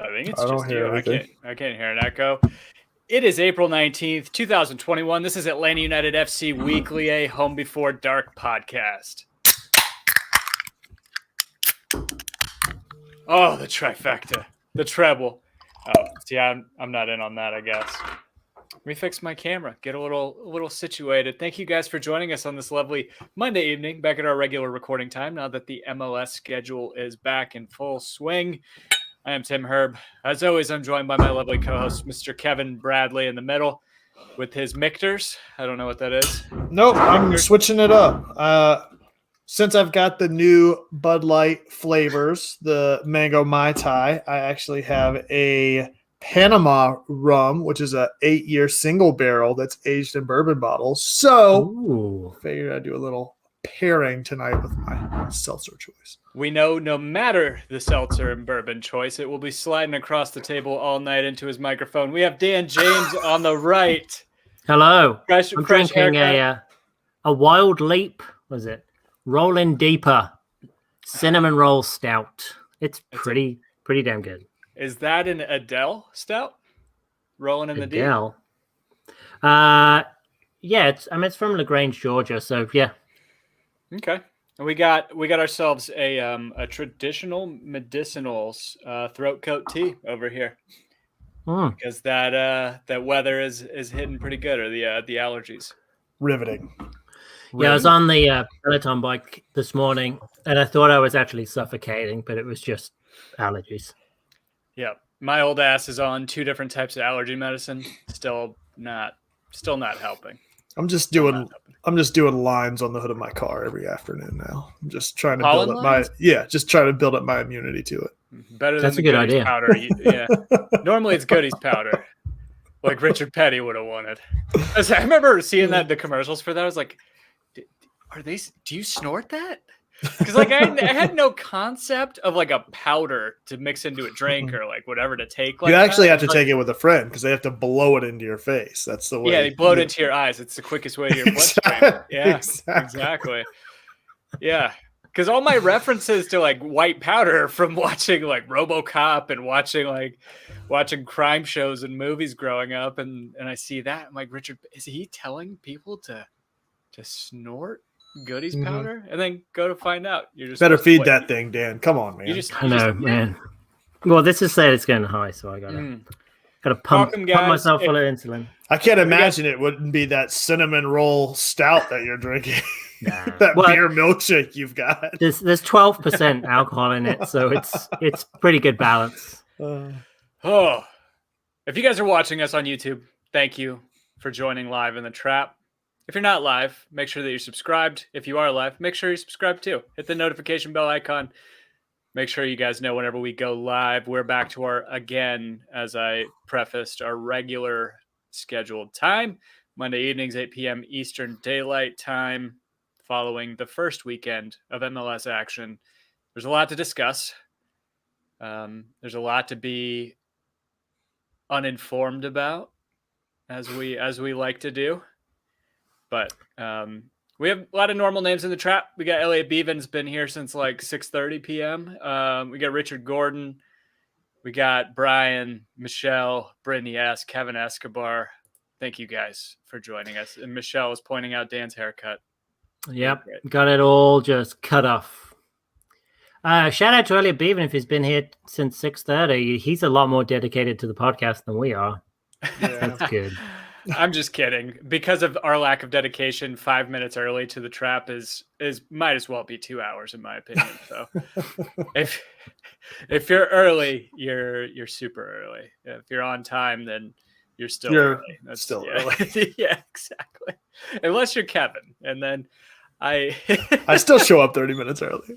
I think it's I don't just hear you. anything. I can't hear an echo. It is April 19th, 2021. This is Atlanta United FC Weekly, a Home Before Dark podcast. Oh, the trifecta. The treble. Oh, see, I'm not in on that, I guess. Let me fix my camera, get a little situated. Thank you guys for joining us on this lovely Monday evening, back at our regular recording time, now that the MLS schedule is back in full swing. I am Tim Herb. As always, I'm joined by my lovely co-host, Mr. Kevin Bradley, in the middle with his Mictors. I don't know what that is. Nope, I'm switching it up. Since I've got the new Bud Light flavors, the Mango Mai Tai, I actually have a Panama rum, which is a 8-year single barrel that's aged in bourbon bottles. So, figured I'd do a little pairing tonight with my seltzer choice. We know no matter the seltzer and bourbon choice, it will be sliding across the table all night into his microphone. We have Dan James on the right. Hello. I'm drinking a Wild Leap, was it? Rolling Deeper cinnamon roll stout. It's pretty damn good. Is that an Adele stout? Rolling in the deep? Adele. Yeah, it's from LaGrange, Georgia, so yeah. Okay. And we got ourselves a traditional medicinal throat coat tea over here. Because that weather is hitting pretty good, or the allergies. Riveting. Yeah, I was on the Peloton bike this morning, and I thought I was actually suffocating, but it was just allergies. Yeah, my old ass is on 2 different types of allergy medicine. Still not helping. I'm just doing lines on the hood of my car every afternoon now. I'm just trying to build up my immunity to it. Better than the Goodies powder. Yeah, normally it's Goodies powder, like Richard Petty would have wanted. I remember seeing that in the commercials for that. I was like, do you snort that? Because like I had no concept of like a powder to mix into a drink or like whatever to take. Like you actually have to take it with a friend because they have to blow it into your face. That's the way. Yeah, they blow it into your eyes. It's the quickest way to your bloodstream. Yeah, exactly. Yeah, because all my references to like white powder are from watching like RoboCop and watching crime shows and movies growing up, and I see that I'm like, Richard, is he telling people to snort Goodies powder and then go to find out? You're just better feed that thing, Dan. Come on, man. I know, man. Well, this is saying it's going high, so I gotta pump myself full of insulin. I can't imagine it wouldn't be that cinnamon roll stout that you're drinking. That beer milkshake you've got. There's 12% alcohol in it, so it's pretty good balance. If you guys are watching us on YouTube, thank you for joining live in the trap. If you're not live, make sure that you're subscribed. If you are live, make sure you're subscribed too. Hit the notification bell icon. Make sure you guys know whenever we go live. We're back to again, as I prefaced, our regular scheduled time. Monday evenings, 8 p.m. Eastern Daylight Time, following the first weekend of MLS action. There's a lot to discuss. There's a lot to be uninformed about, as we like to do. But we have a lot of normal names in the trap. We got Elliot Beevan's been here since like 6:30 p.m. We got Richard Gordon. We got Brian, Michelle, Brittany S., Kevin Escobar. Thank you guys for joining us. And Michelle was pointing out Dan's haircut. Yep, got it all just cut off. Shout out to Elliot Beevan if he's been here since 6:30. He's a lot more dedicated to the podcast than we are. Yeah. That's good. I'm just kidding. Because of our lack of dedication, 5 minutes early to the trap is might as well be 2 hours in my opinion. So if you're early, you're super early. If you're on time, then you're still early. That's still early. Yeah, exactly. Unless you're Kevin, and then I still show up 30 minutes early.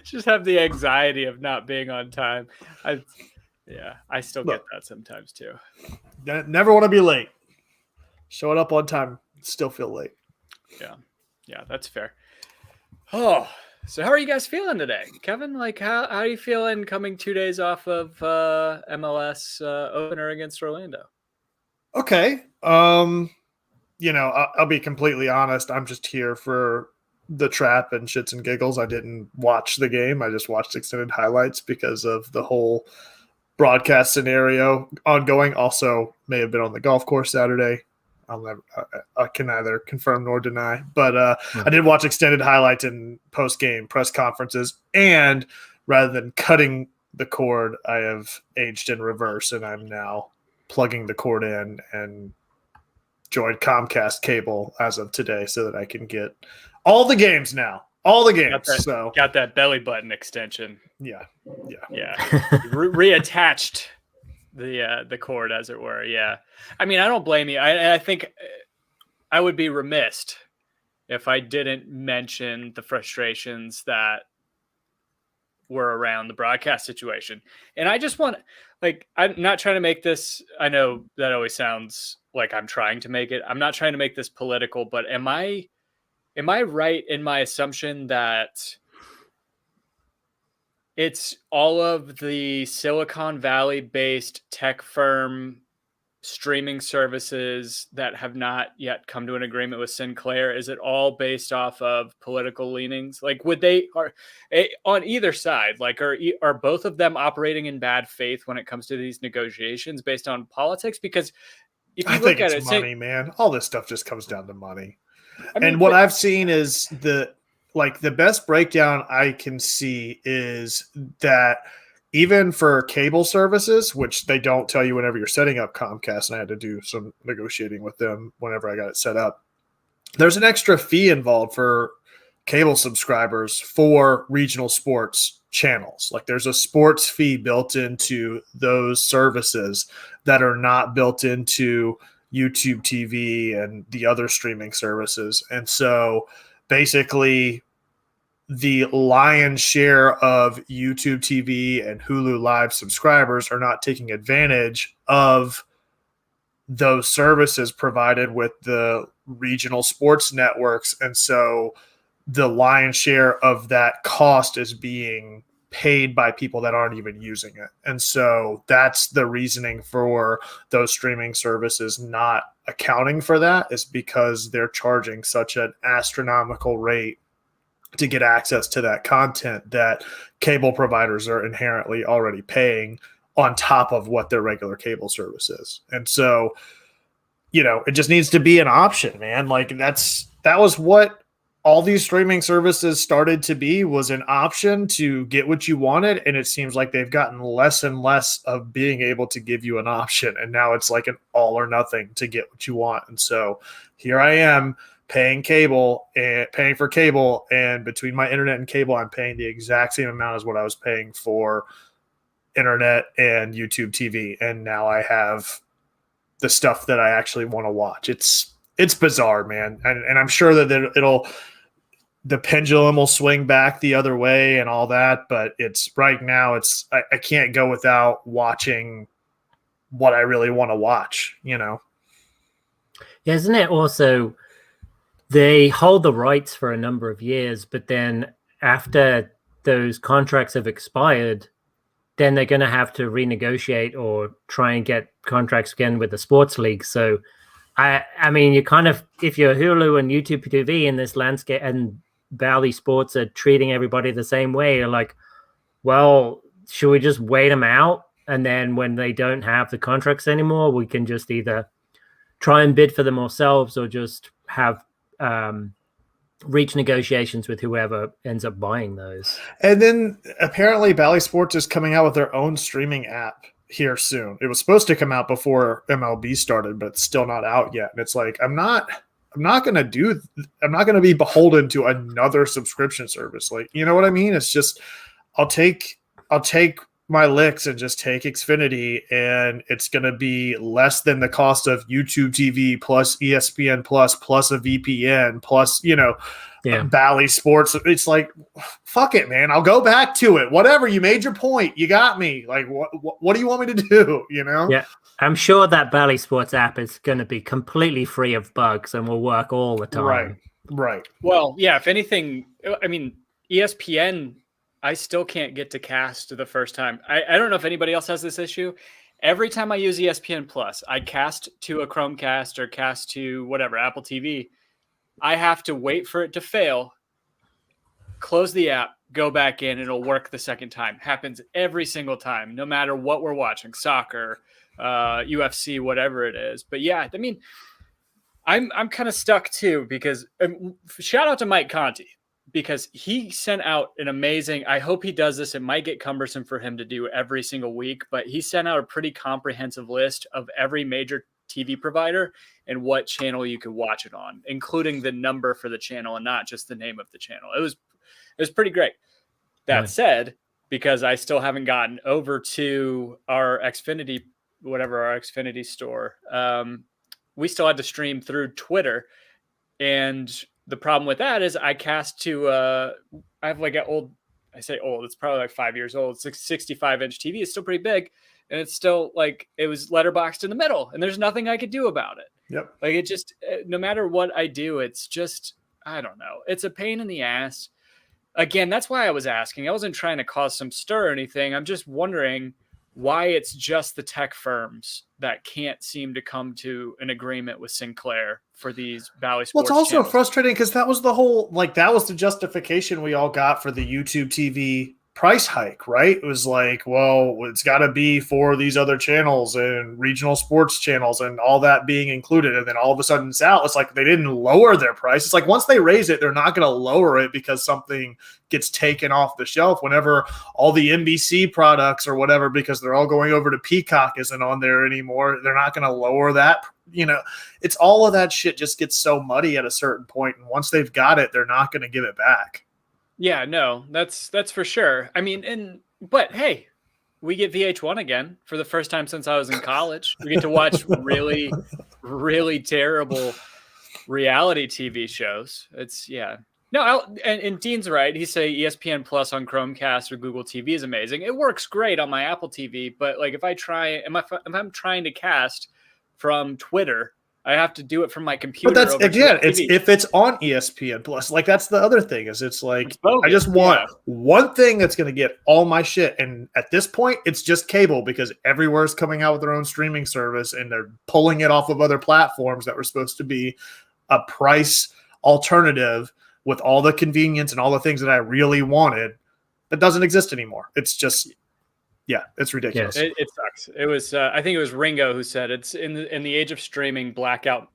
Just have the anxiety of not being on time. I still get that sometimes too. Never want to be late. Showing up on time, still feel late. Yeah, that's fair. Oh, so how are you guys feeling today, Kevin? Like, how are you feeling coming 2 days off of MLS opener against Orlando? Okay. I'll be completely honest. I'm just here for the trap and shits and giggles. I didn't watch the game. I just watched extended highlights because of the whole broadcast scenario ongoing. Also, may have been on the golf course Saturday. I can neither confirm nor deny. But I did watch extended highlights and post-game press conferences. And rather than cutting the cord, I have aged in reverse, and I'm now plugging the cord in and joined Comcast cable as of today so that I can get all the games now. All the games. Got that belly button extension. Yeah. Reattached the cord, as it were. Yeah. I mean, I don't blame you. I think I would be remiss if I didn't mention the frustrations that were around the broadcast situation. And I just want, like, I'm not trying to make this, I know that always sounds like I'm trying to make it. I'm not trying to make this political, but am I right in my assumption that it's all of the Silicon Valley based tech firm streaming services that have not yet come to an agreement with Sinclair? Is it all based off of political leanings? Like, would they are on either side? Like, are both of them operating in bad faith when it comes to these negotiations based on politics? Because if you look at it, money, man. All this stuff just comes down to money. And what I've seen is the best breakdown I can see is that even for cable services, which they don't tell you whenever you're setting up Comcast, and I had to do some negotiating with them whenever I got it set up, there's an extra fee involved for cable subscribers for regional sports channels. Like, there's a sports fee built into those services that are not built into YouTube TV and the other streaming services. And so basically the lion's share of YouTube TV and Hulu Live subscribers are not taking advantage of those services provided with the regional sports networks. And so the lion's share of that cost is being paid by people that aren't even using it. And so that's the reasoning for those streaming services not accounting for that, is because they're charging such an astronomical rate to get access to that content that cable providers are inherently already paying on top of what their regular cable service is. And so, it just needs to be an option, man. Like, that was what all these streaming services started to be, was an option to get what you wanted. And it seems like they've gotten less and less of being able to give you an option. And now it's like an all or nothing to get what you want. And so here I am paying for cable, and between my internet and cable, I'm paying the exact same amount as what I was paying for internet and YouTube TV. And now I have the stuff that I actually want to watch. It's bizarre, man. And I'm sure that the pendulum will swing back the other way and all that, but right now I can't go without watching what I really want to watch, Yeah, isn't it also, they hold the rights for a number of years, but then after those contracts have expired, then they're going to have to renegotiate or try and get contracts again with the sports league. So, I mean, you kind of, if you're Hulu and YouTube TV in this landscape and Bally Sports are treating everybody the same way, you're like, well, should we just wait them out? And then when they don't have the contracts anymore, we can just either try and bid for them ourselves or just have reach negotiations with whoever ends up buying those. And then apparently Bally Sports is coming out with their own streaming app here soon. It was supposed to come out before MLB started, but it's still not out yet. And it's like, I'm not going to be beholden to another subscription service. Like, you know what I mean? It's just, I'll take my licks and just take Xfinity, and it's going to be less than the cost of YouTube TV plus ESPN plus a VPN plus, Bally Sports. It's like, fuck it, man. I'll go back to it. Whatever. You made your point. You got me. Like, what do you want me to do? Yeah. I'm sure that Bally Sports app is going to be completely free of bugs and will work all the time. Right. Well, yeah, if anything, I mean, ESPN, I still can't get to cast the first time. I don't know if anybody else has this issue. Every time I use ESPN Plus, I cast to a Chromecast or cast to whatever, Apple TV. I have to wait for it to fail close the app, go back in, it'll work the second time. Happens every single time, no matter what we're watching, soccer, UFC, whatever it is. But yeah, I mean, I'm kind of stuck too, because shout out to Mike Conti, because he sent out an amazing, I hope he does this. It might get cumbersome for him to do every single week, but he sent out a pretty comprehensive list of every major TV provider and what channel you could watch it on, including the number for the channel and not just the name of the channel. It was pretty great. That said, because I still haven't gotten over to our Xfinity, whatever our Xfinity store, we still had to stream through Twitter. And the problem with that is I cast to, I have like an old, I say old, it's probably like 5 years old. It's a 65-inch TV. It's still pretty big. And it's still like, it was letterboxed in the middle and there's nothing I could do about it. Yep. Like it just, no matter what I do, it's just, I don't know. It's a pain in the ass. Again, that's why I was asking. I wasn't trying to cause some stir or anything. I'm just wondering why it's just the tech firms that can't seem to come to an agreement with Sinclair for these Bally Sports. Well, it's also channels. frustrating because that was the whole, like, that was the justification we all got for the YouTube TV price hike, right? It was like, well, it's got to be for these other channels and regional sports channels and all that being included. And then all of a sudden it's out. It's like they didn't lower their price. It's like once they raise it, they're not going to lower it because something gets taken off the shelf. Whenever all the NBC products or whatever, because they're all going over to Peacock, isn't on there anymore, they're not going to lower that. You know, it's all of that shit just gets so muddy at a certain point. And once they've got it, they're not going to give it back. Yeah, no, that's for sure. I mean, but hey, we get VH1 again for the first time since I was in college. We get to watch really, really terrible reality TV shows. It's and Dean's right. He say ESPN Plus on Chromecast or Google TV is amazing. It works great on my Apple TV, but like if I'm trying to cast from Twitter, I have to do it from my computer. But that's again, it's if it's on ESPN Plus. Like that's the other thing is it's like I just want one thing that's going to get all my shit. And at this point, it's just cable because everywhere's coming out with their own streaming service and they're pulling it off of other platforms that were supposed to be a price alternative with all the convenience and all the things that I really wanted. That doesn't exist anymore. It's just. Yeah, it's ridiculous. Yes. It sucks. It was, I think it was Ringo who said it's in the age of streaming, blackout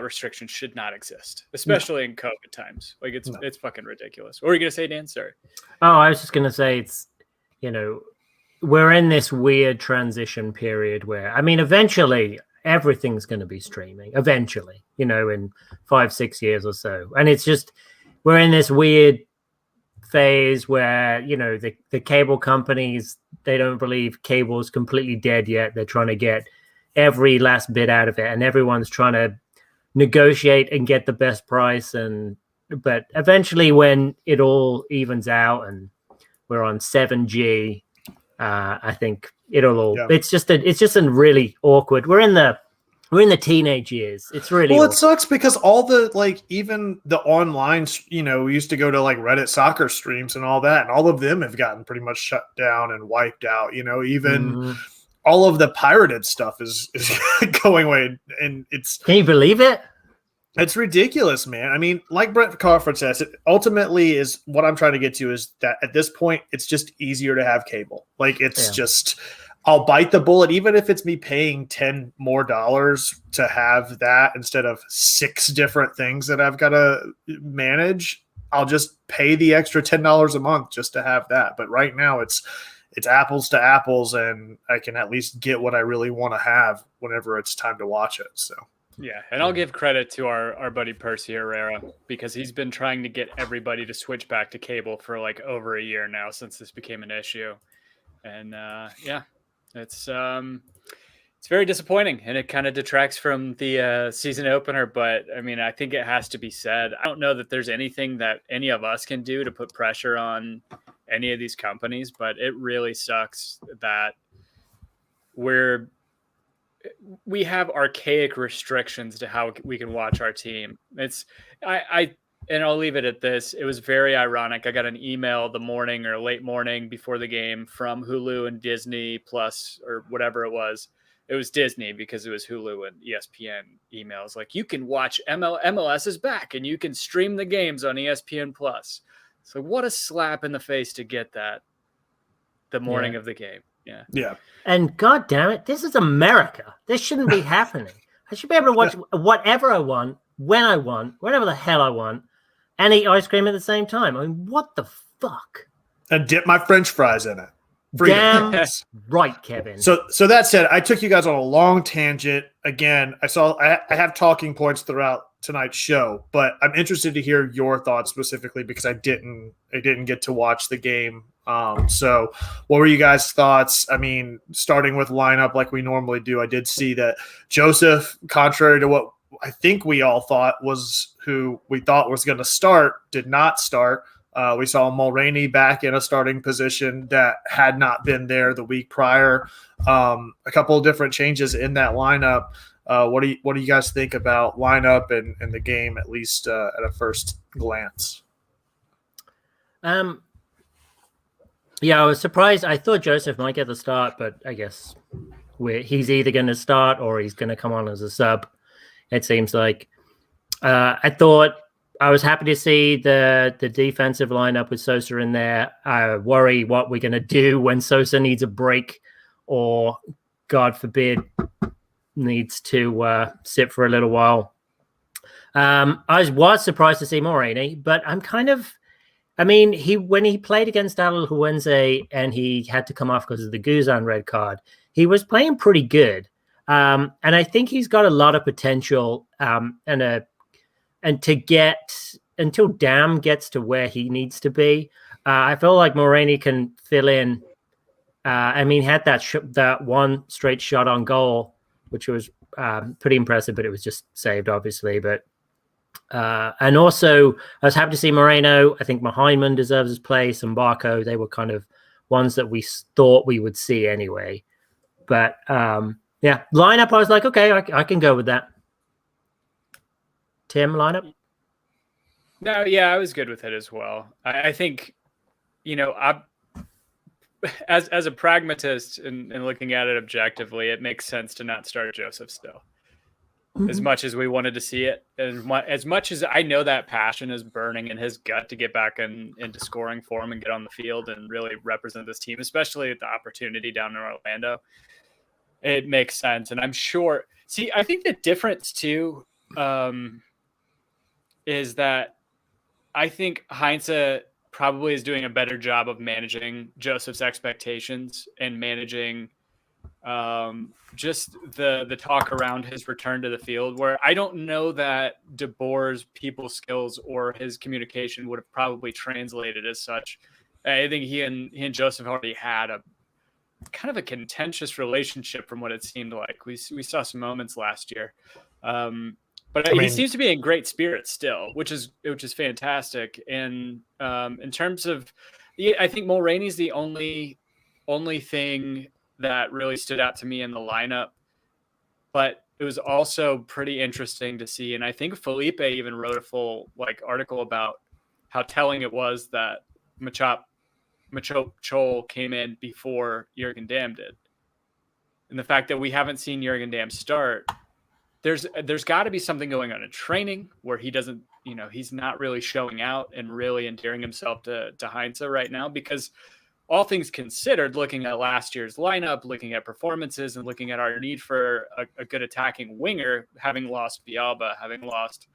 restrictions should not exist, especially in COVID times. Like it's fucking ridiculous. What were you gonna say, Dan? Sorry. Oh, I was just gonna say it's, we're in this weird transition period where, I mean, eventually everything's going to be streaming. Eventually, in 5-6 years or so, and it's just we're in this weird phase where the cable companies, they don't believe cable is completely dead yet. They're trying to get every last bit out of it, and everyone's trying to negotiate and get the best price. But eventually, when it all evens out and we're on 7G, I think it'll all. Yeah. It's just a really awkward. We're in the teenage years. It's really it sucks because all the even the online, we used to go to like Reddit soccer streams and all that, and all of them have gotten pretty much shut down and wiped out. Even all of the pirated stuff is going away, and it's. Can you believe it? It's ridiculous, man. I mean, like Brett Crawford says, it ultimately is what I'm trying to get to is that at this point, it's just easier to have cable. Like it's just. I'll bite the bullet, even if it's me paying $10 more to have that instead of 6 different things that I've got to manage. I'll just pay the extra $10 a month just to have that. But right now it's apples to apples, and I can at least get what I really want to have whenever it's time to watch it. So yeah, and I'll give credit to our buddy Percy Herrera because he's been trying to get everybody to switch back to cable for like over a year now since this became an issue, and It's very disappointing, and it kind of detracts from the season opener. But I mean, I think it has to be said. I don't know that there's anything that any of us can do to put pressure on any of these companies, but it really sucks that we have archaic restrictions to how we can watch our team. And I'll leave it at this. It was very ironic. I got an email the morning or late morning before the game from Hulu and Disney Plus or whatever it was. It was Disney because it was Hulu and ESPN emails. Like, you can watch MLS is back and you can stream the games on ESPN Plus. So what a slap in the face to get that the morning of the game. Yeah. Yeah. And God damn it, this is America. This shouldn't be happening. I should be able to watch whatever I want, when I want, whatever the hell I want, and eat ice cream at the same time. I mean, what the fuck? And dip my French fries in it. Damn right, Kevin. So that said, I took you guys on a long tangent. Again, I have talking points throughout tonight's show, but I'm interested to hear your thoughts specifically because I didn't get to watch the game. So what were you guys' thoughts? I mean, starting with lineup like we normally do, I did see that Joseph, contrary to what I think we all thought was who we thought was going to start, did not start. We saw Mulroney back in a starting position that had not been there the week prior. A couple of different changes in that lineup. What do you guys think about lineup and the game, at least at a first glance? Yeah, I was surprised. I thought Joseph might get the start, but I guess he's either going to start or he's going to come on as a sub. It seems like. I was happy to see the defensive lineup with Sosa in there. I worry what we're going to do when Sosa needs a break or, God forbid, needs to sit for a little while. I was surprised to see Mulroney, but I'm kind of – I mean, when he played against Alajuelense and he had to come off because of the Guzan red card, he was playing pretty good. And I think he's got a lot of potential and to get until Dam gets to where he needs to be, I feel like Mulroney can fill in. I mean, he had that one straight shot on goal, which was pretty impressive, but it was just saved, obviously. But and also, I was happy to see Moreno. I think Mahaiman deserves his place, and Barco. They were kind of ones that we thought we would see anyway. But yeah, lineup, I was like, okay, I can go with that. Tim, lineup? No, yeah, I was good with it as well. I think, as a pragmatist and looking at it objectively, it makes sense to not start Joseph still. Mm-hmm. As much as we wanted to see it, and as much as I know that passion is burning in his gut to get back into scoring form and get on the field and really represent this team, especially at the opportunity down in Orlando, it makes sense. And I'm sure, I think the difference too, is that I think Heinze probably is doing a better job of managing Joseph's expectations and managing just the talk around his return to the field, where I don't know that De Boer's people skills or his communication would have probably translated as such. I think he and Joseph already had a kind of a contentious relationship from what it seemed like. We saw some moments last year. But he seems to be in great spirits still, which is fantastic. And in terms of, I think Mulroney's the only thing that really stood out to me in the lineup. But it was also pretty interesting to see, and I think Felipe even wrote a full article about how telling it was that Machop Chol came in before Jurgen Damm did, and the fact that we haven't seen Jurgen Damm start. There's got to be something going on in training where he doesn't, he's not really showing out and really endearing himself to Heinze right now, because all things considered, looking at last year's lineup, looking at performances and looking at our need for a good attacking winger, having lost Bialba, having lost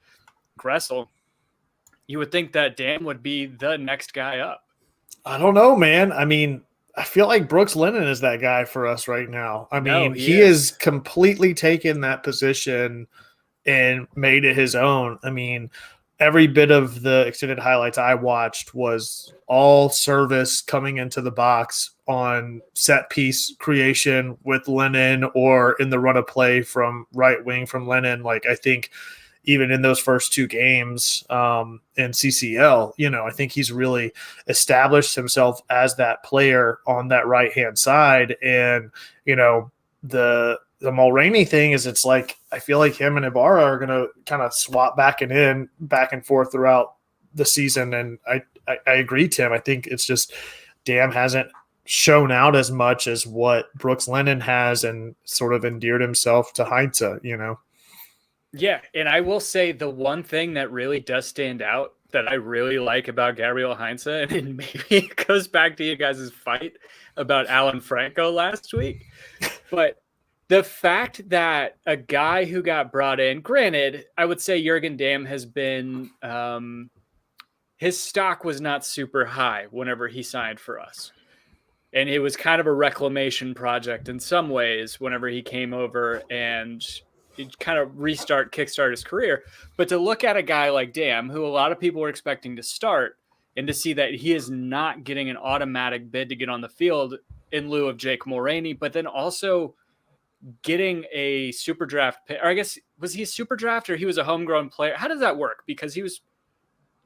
Gressel, you would think that Damm would be the next guy up. I don't know, man. I mean, I feel like Brooks Lennon is that guy for us right now. I mean, he is completely taken that position and made it his own. I mean, every bit of the extended highlights I watched was all service coming into the box on set piece creation with Lennon or in the run of play from right wing from Lennon. I think even in those first two games in CCL, I think he's really established himself as that player on that right-hand side. And, the Mulroney thing is I feel like him and Ibarra are going to kind of swap back and forth throughout the season. And I agree, Tim. I think it's just Damm hasn't shown out as much as what Brooks Lennon has and sort of endeared himself to Heinze, Yeah, and I will say the one thing that really does stand out that I really like about Gabriel Heinze, and maybe it goes back to you guys' fight about Alan Franco last week, but the fact that a guy who got brought in, granted, I would say Jürgen Damm has been, his stock was not super high whenever he signed for us. And it was kind of a reclamation project in some ways whenever he came over and kind of kickstart his career. But to look at a guy like Damm, who a lot of people were expecting to start, and to see that he is not getting an automatic bid to get on the field in lieu of Jake Mulroney, but then also getting a super draft pick, or I guess, was he a super draft or he was a homegrown player? How does that work? Because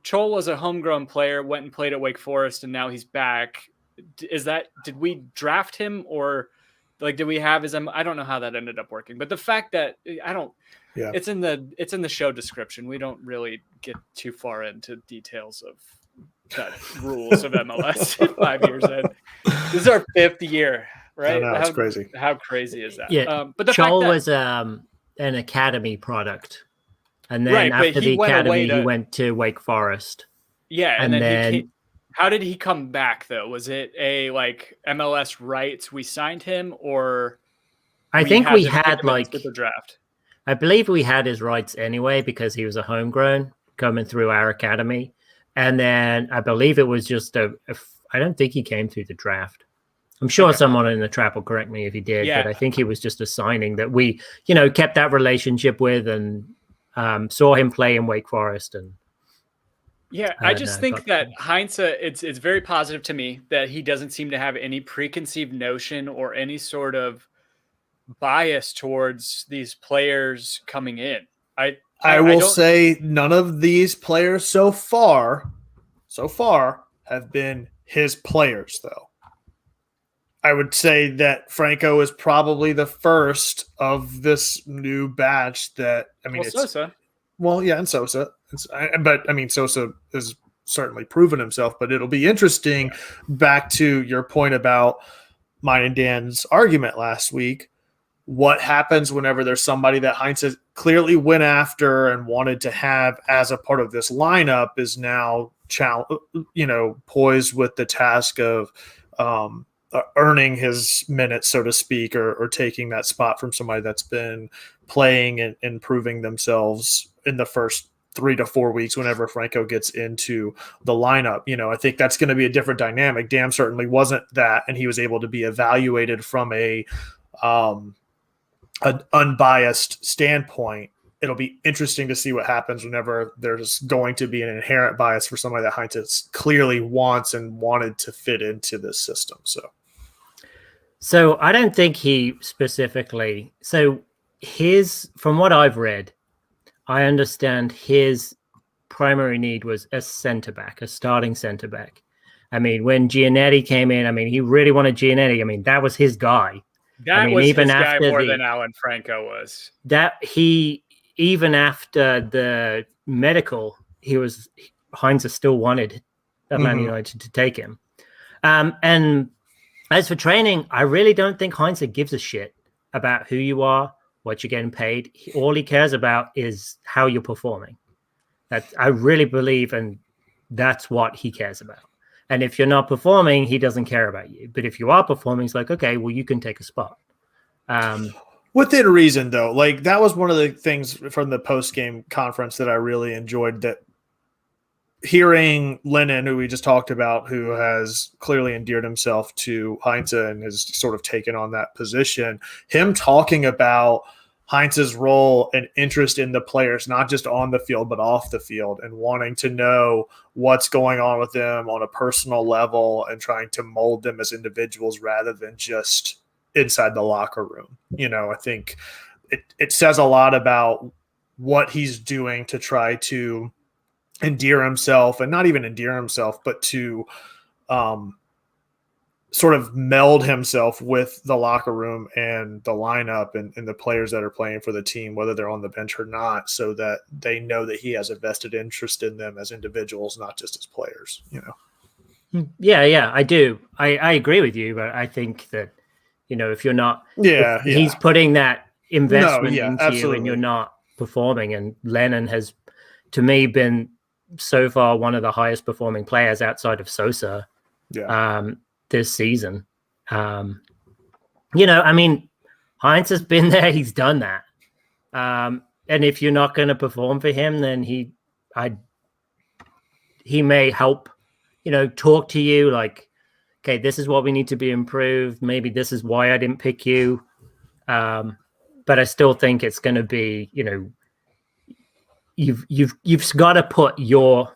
Chol was a homegrown player, went and played at Wake Forest, and now he's back. Did we draft him, or like, did we have his, I don't know how that ended up working, but the fact that it's in the show description. We don't really get too far into details of the rules of MLS 5 years in. This is our 5th year. Right? That's crazy. How crazy is that? Yeah, but the Chol fact was an academy product, and then after the academy, he went to Wake Forest. Yeah, and then how did he come back though? Was it a like MLS rights? We signed him, or I think we had like the draft. I believe we had his rights anyway because he was a homegrown coming through our academy, and then I believe it was just I don't think he came through the draft. I'm sure someone in the trap will correct me if he did, but I think he was just a signing that we, kept that relationship with and saw him play in Wake Forest. And I just think that Heinze, it's very positive to me that he doesn't seem to have any preconceived notion or any sort of bias towards these players coming in. I will say none of these players so far have been his players, though. I would say that Franco is probably the first of this new batch that, Sosa. And Sosa. Sosa has certainly proven himself, but it'll be interesting back to your point about mine and Dan's argument last week. What happens whenever there's somebody that Heinze clearly went after and wanted to have as a part of this lineup is now, poised with the task of, earning his minutes, so to speak, or taking that spot from somebody that's been playing and improving themselves in the first 3 to 4 weeks whenever Franco gets into the lineup. I think that's going to be a different dynamic. Damm certainly wasn't that, and he was able to be evaluated from an unbiased standpoint. It'll be interesting to see what happens whenever there's going to be an inherent bias for somebody that Heinze clearly wants and wanted to fit into this system. So I don't think he specifically. So from what I've read, I understand his primary need was a center back, a starting center back. When Giannetti came in, he really wanted Giannetti. That was his guy. That was even his guy more than Alan Franco was. Even after the medical, Heinze still wanted Atlanta United to take him. And as for training, I really don't think Heinze gives a shit about who you are, what you're getting paid. All he cares about is how you're performing. I really believe, and that's what he cares about. And if you're not performing, he doesn't care about you. But if you are performing, it's like, okay, well, you can take a spot. Within reason, though, like that was one of the things from the post-game conference that I really enjoyed, that hearing Lennon, who we just talked about, who has clearly endeared himself to Heinze and has sort of taken on that position, him talking about Heinze's role and interest in the players, not just on the field, but off the field, and wanting to know what's going on with them on a personal level and trying to mold them as individuals rather than just inside the locker room. I think it says a lot about what he's doing to try to endear himself, and not even endear himself, but to sort of meld himself with the locker room and the lineup and the players that are playing for the team, whether they're on the bench or not, so that they know that he has a vested interest in them as individuals, not just as players, Yeah, I do. I agree with you, but I think that, if you're not, he's putting that investment into absolutely. you and you're not performing. And Lennon has, to me, been so far one of the highest performing players outside of Sosa this season. I mean, Heinz has been there. He's done that. And if you're not going to perform for him, then he may help, talk to you like, okay, this is what we need to be improved. Maybe this is why I didn't pick you. But I still think it's going to be, you've got to put your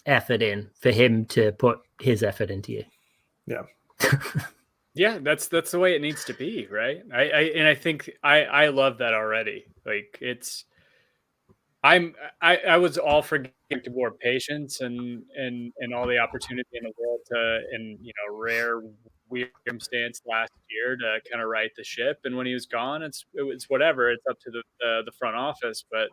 effort in for him to put his effort into you. Yeah. Yeah, that's the way it needs to be, right? I think I love that already. Like I was all for giving more patience and all the opportunity in the world to, in rare weird circumstance last year, to kind of right the ship. And when he was gone, it was whatever. It's up to the front office. But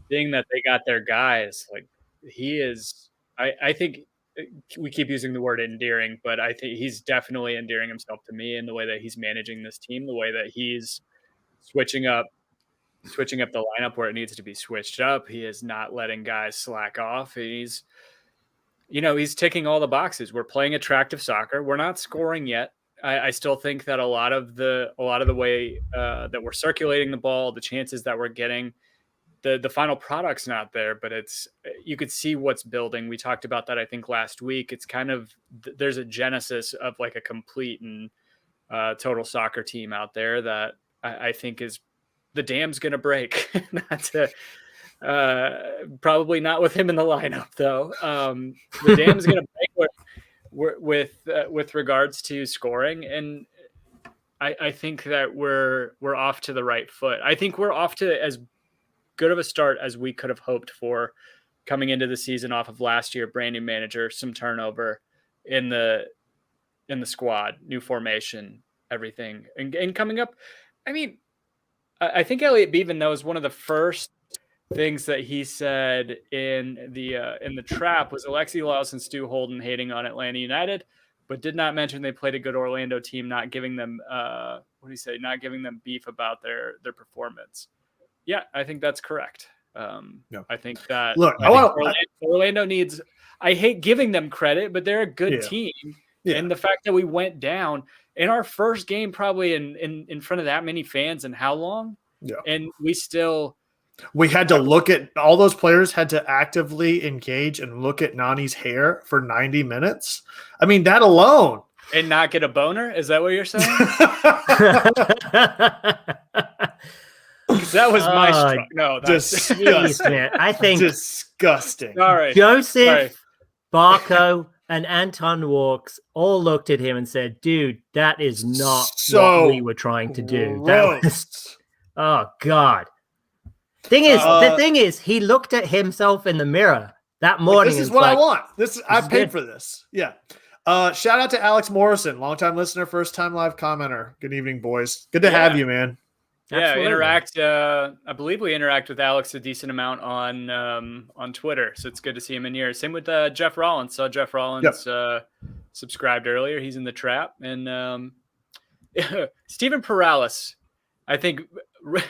being that they got their guys, like he is, I think we keep using the word endearing, but I think he's definitely endearing himself to me in the way that he's managing this team, the way that he's switching up the lineup where it needs to be switched up. He is not letting guys slack off. He's ticking all the boxes. We're playing attractive soccer. We're not scoring yet. I still think that a lot of the way that we're circulating the ball, the chances that we're getting, the final product's not there, but you could see what's building. We talked about that, I think, last week. It's kind of, there's a genesis of like a complete and total soccer team out there that I think is, the dam's going to break. Probably not with him in the lineup though. The dam's going to break with regards to scoring. And I think that we're off to the right foot. I think we're off to as good of a start as we could have hoped for coming into the season off of last year. Brand new manager, some turnover in the squad, new formation, everything. And coming up, I mean, I think Elliot Beaven, that was one of the first things that he said in the trap was Alexi Laus and Stu Holden hating on Atlanta United, but did not mention they played a good Orlando team, not giving them not giving them beef about their performance. Yeah, I think that's correct. I think that Orlando needs. I hate giving them credit, but they're a good team, and the fact that we went down in our first game, probably in front of that many fans, and how long? Yeah, and we had to look at, all those players had to actively engage and look at Nani's hair for 90 minutes. I mean, that alone, and not get a boner. Is that what you're saying? That was my struggle. No, that's disgusting. Man. I think disgusting. All right. Joseph, Barco, and Anton Walks all looked at him and said, dude, that is not what we were trying to do. That was, oh God. The thing is, he looked at himself in the mirror that morning. This is what I want. I paid for this. Yeah. Shout out to Alex Morrison, longtime listener, first time live commenter. Good evening, boys. Good to have you, man. Yeah, interact. I believe we interact with Alex a decent amount on Twitter, so it's good to see him in here. Same with Jeff Rollins. Saw Jeff Rollins subscribed earlier. He's in the trap, and Stephen Perales. I think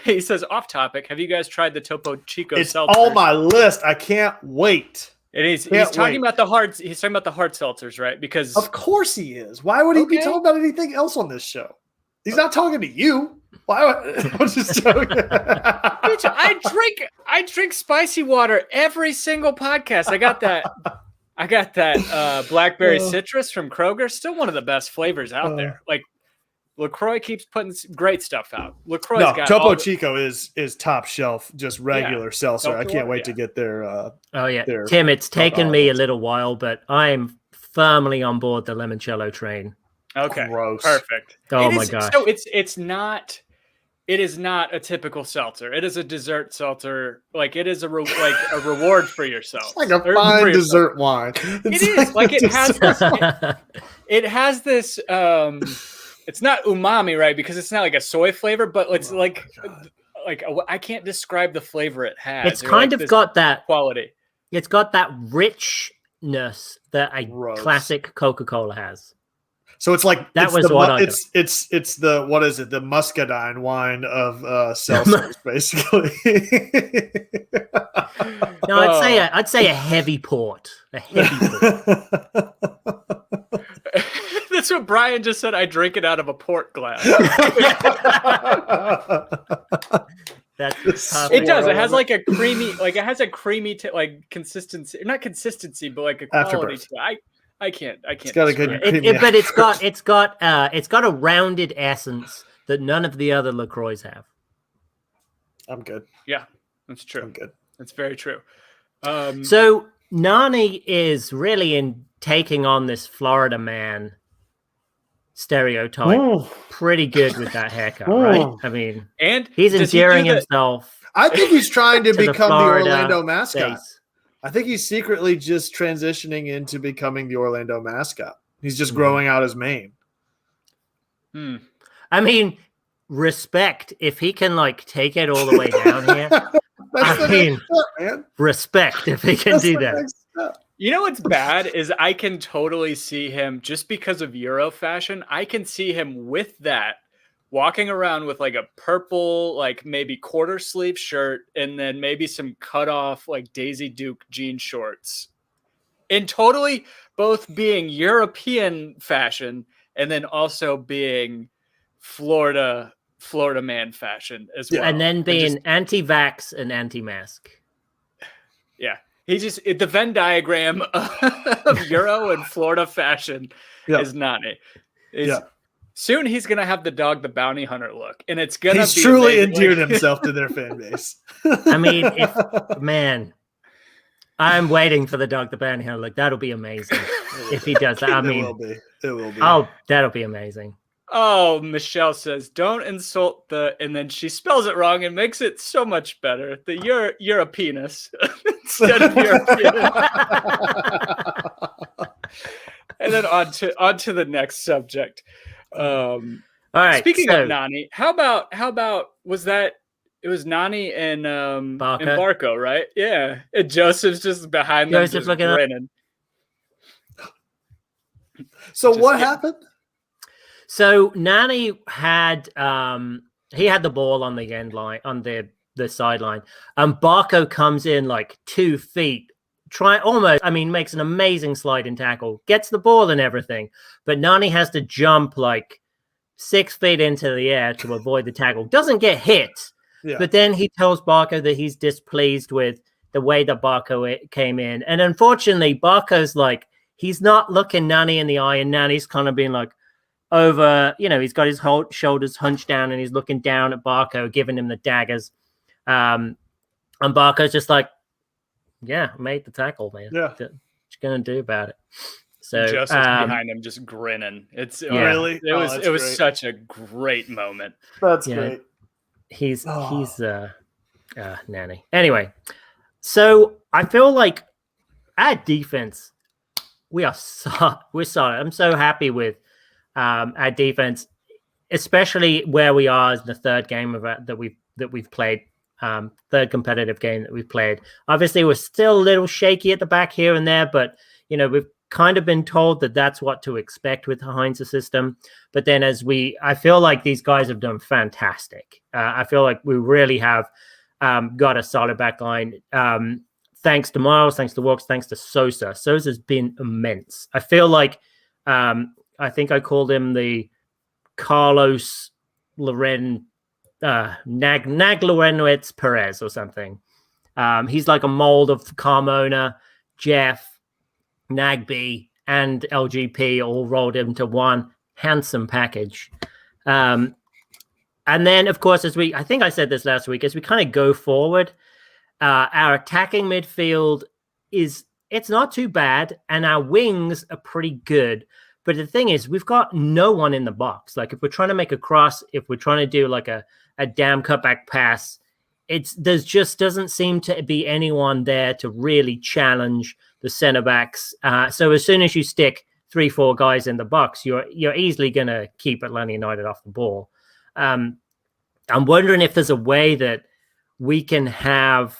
he says off topic. Have you guys tried the Topo Chico? It's on my list. I can't wait. And he's talking about the hard. He's talking about the hard seltzers, right? Because of course he is. Why would he be talking about anything else on this show? He's not talking to you. Why? I'm just joking. I drink spicy water every single podcast. I got that blackberry citrus from Kroger. Still one of the best flavors out there. Like LaCroix keeps putting great stuff out. LaCroix's got Topo Chico is top shelf, just regular seltzer. I can't wait to get their. Tim, it's taken me a little while, but I'm firmly on board the limoncello train. Okay, gross. Perfect. Oh my god! So it's not. It is not a typical seltzer. It is a dessert seltzer. Like it is a reward for yourself. It's like a fine dessert wine. It has this. It's not umami, right? Because it's not like a soy flavor, but it's I can't describe the flavor it has. It's kind of got that quality. It's got that richness that a classic Coca-Cola has. So it's like That was what I got. it's the what is it? The muscadine wine of seltzers, basically. No, I'd say a heavy port. A heavy port. That's what Brian just said. I drink it out of a port glass. That's it does. It has like a creamy, like consistency. Not consistency, but like a quality to it. I can't. It's got a good, but it's got a rounded essence that none of the other LaCroix have. I'm good. Yeah, that's true. I'm good. That's very true. So Nani is really taking on this Florida man stereotype pretty good with that haircut, right? I mean, and he's endearing himself. I think he's trying to become the Orlando mascot. Face. I think he's secretly just transitioning into becoming the Orlando mascot. He's just growing out his mane. I mean, respect if he can like take it all the way down here. I mean, man. Respect if he can do that. You know what's bad is I can totally see him just because of Euro fashion. I can see him with that walking around with like a purple, like maybe quarter sleeve shirt and then maybe some cut off like Daisy Duke jean shorts. And totally both being European fashion and then also being Florida man fashion as well. And then being anti-vax and anti-mask. Yeah. The Venn diagram of Euro and Florida fashion is Nani. Soon he's going to have the Dog the Bounty Hunter look. And it's going to be He's truly endeared himself to their fan base. I mean, I'm waiting for the Dog the Bounty Hunter look. That'll be amazing if he does that. I mean, it will be. Oh, that'll be amazing. Oh, Michelle says, don't insult and then she spells it wrong and makes it so much better. You're a penis instead of European. And then on to the next subject. All right. Speaking of Nani, how about was that it was Nani and Barco, right? Yeah. And Joseph's just behind them just grinning. So what happened? So Nani had he had the ball on the end line on the sideline. Barco comes in like 2 feet, makes an amazing sliding tackle, gets the ball and everything, but Nani has to jump like 6 feet into the air to avoid the tackle. Doesn't get hit, but then he tells Barco that he's displeased with the way that Barco came in, and unfortunately, Barco's like he's not looking Nani in the eye, and Nani's kind of being like. He's got his shoulders hunched down and he's looking down at Barco, giving him the daggers. And Barco's just like, I made the tackle, man. Yeah. What you going to do about it? So Joseph's behind him just grinning. Really? It was such a great moment. That's great. He's Nani. Anyway, so I feel like our defense, we're solid. I'm so happy with our defense, especially where we are in the third game of that we've played, third competitive game that we've played. Obviously, we're still a little shaky at the back here and there, but we've kind of been told that that's what to expect with the Heinz's system. But then I feel like these guys have done fantastic. I feel like we really have got a solid back line. Thanks to Miles, thanks to Walks, thanks to Sosa. Sosa's been immense. I feel like I think I called him the Carlos Loren Naglorenowitz Perez or something. He's like a mold of Carmona, Jeff, Nagby, and LGP all rolled into one handsome package. And then, of course, I think I said this last week, as we kind of go forward, our attacking midfield it's not too bad, and our wings are pretty good. But the thing is, we've got no one in the box. Like if we're trying to make a cross, if we're trying to do like a damn cutback pass, there's just doesn't seem to be anyone there to really challenge the center backs. So as soon as you stick 3-4 guys in the box, you're easily going to keep Atlanta United off the ball. I'm wondering if there's a way that we can have,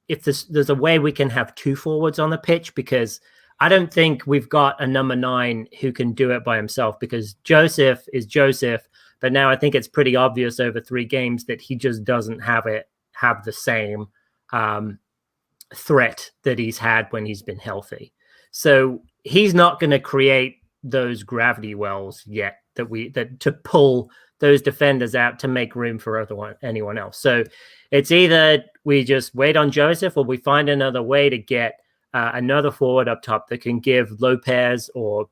if there's a way we can have 2 forwards on the pitch, because I don't think we've got a number 9 who can do it by himself, because Joseph is Joseph. But now I think it's pretty obvious over 3 games that he just doesn't have the same threat that he's had when he's been healthy. So he's not going to create those gravity wells yet that to pull those defenders out to make room for anyone else. So it's either we just wait on Joseph, or we find another way to get another forward up top that can give Lopez or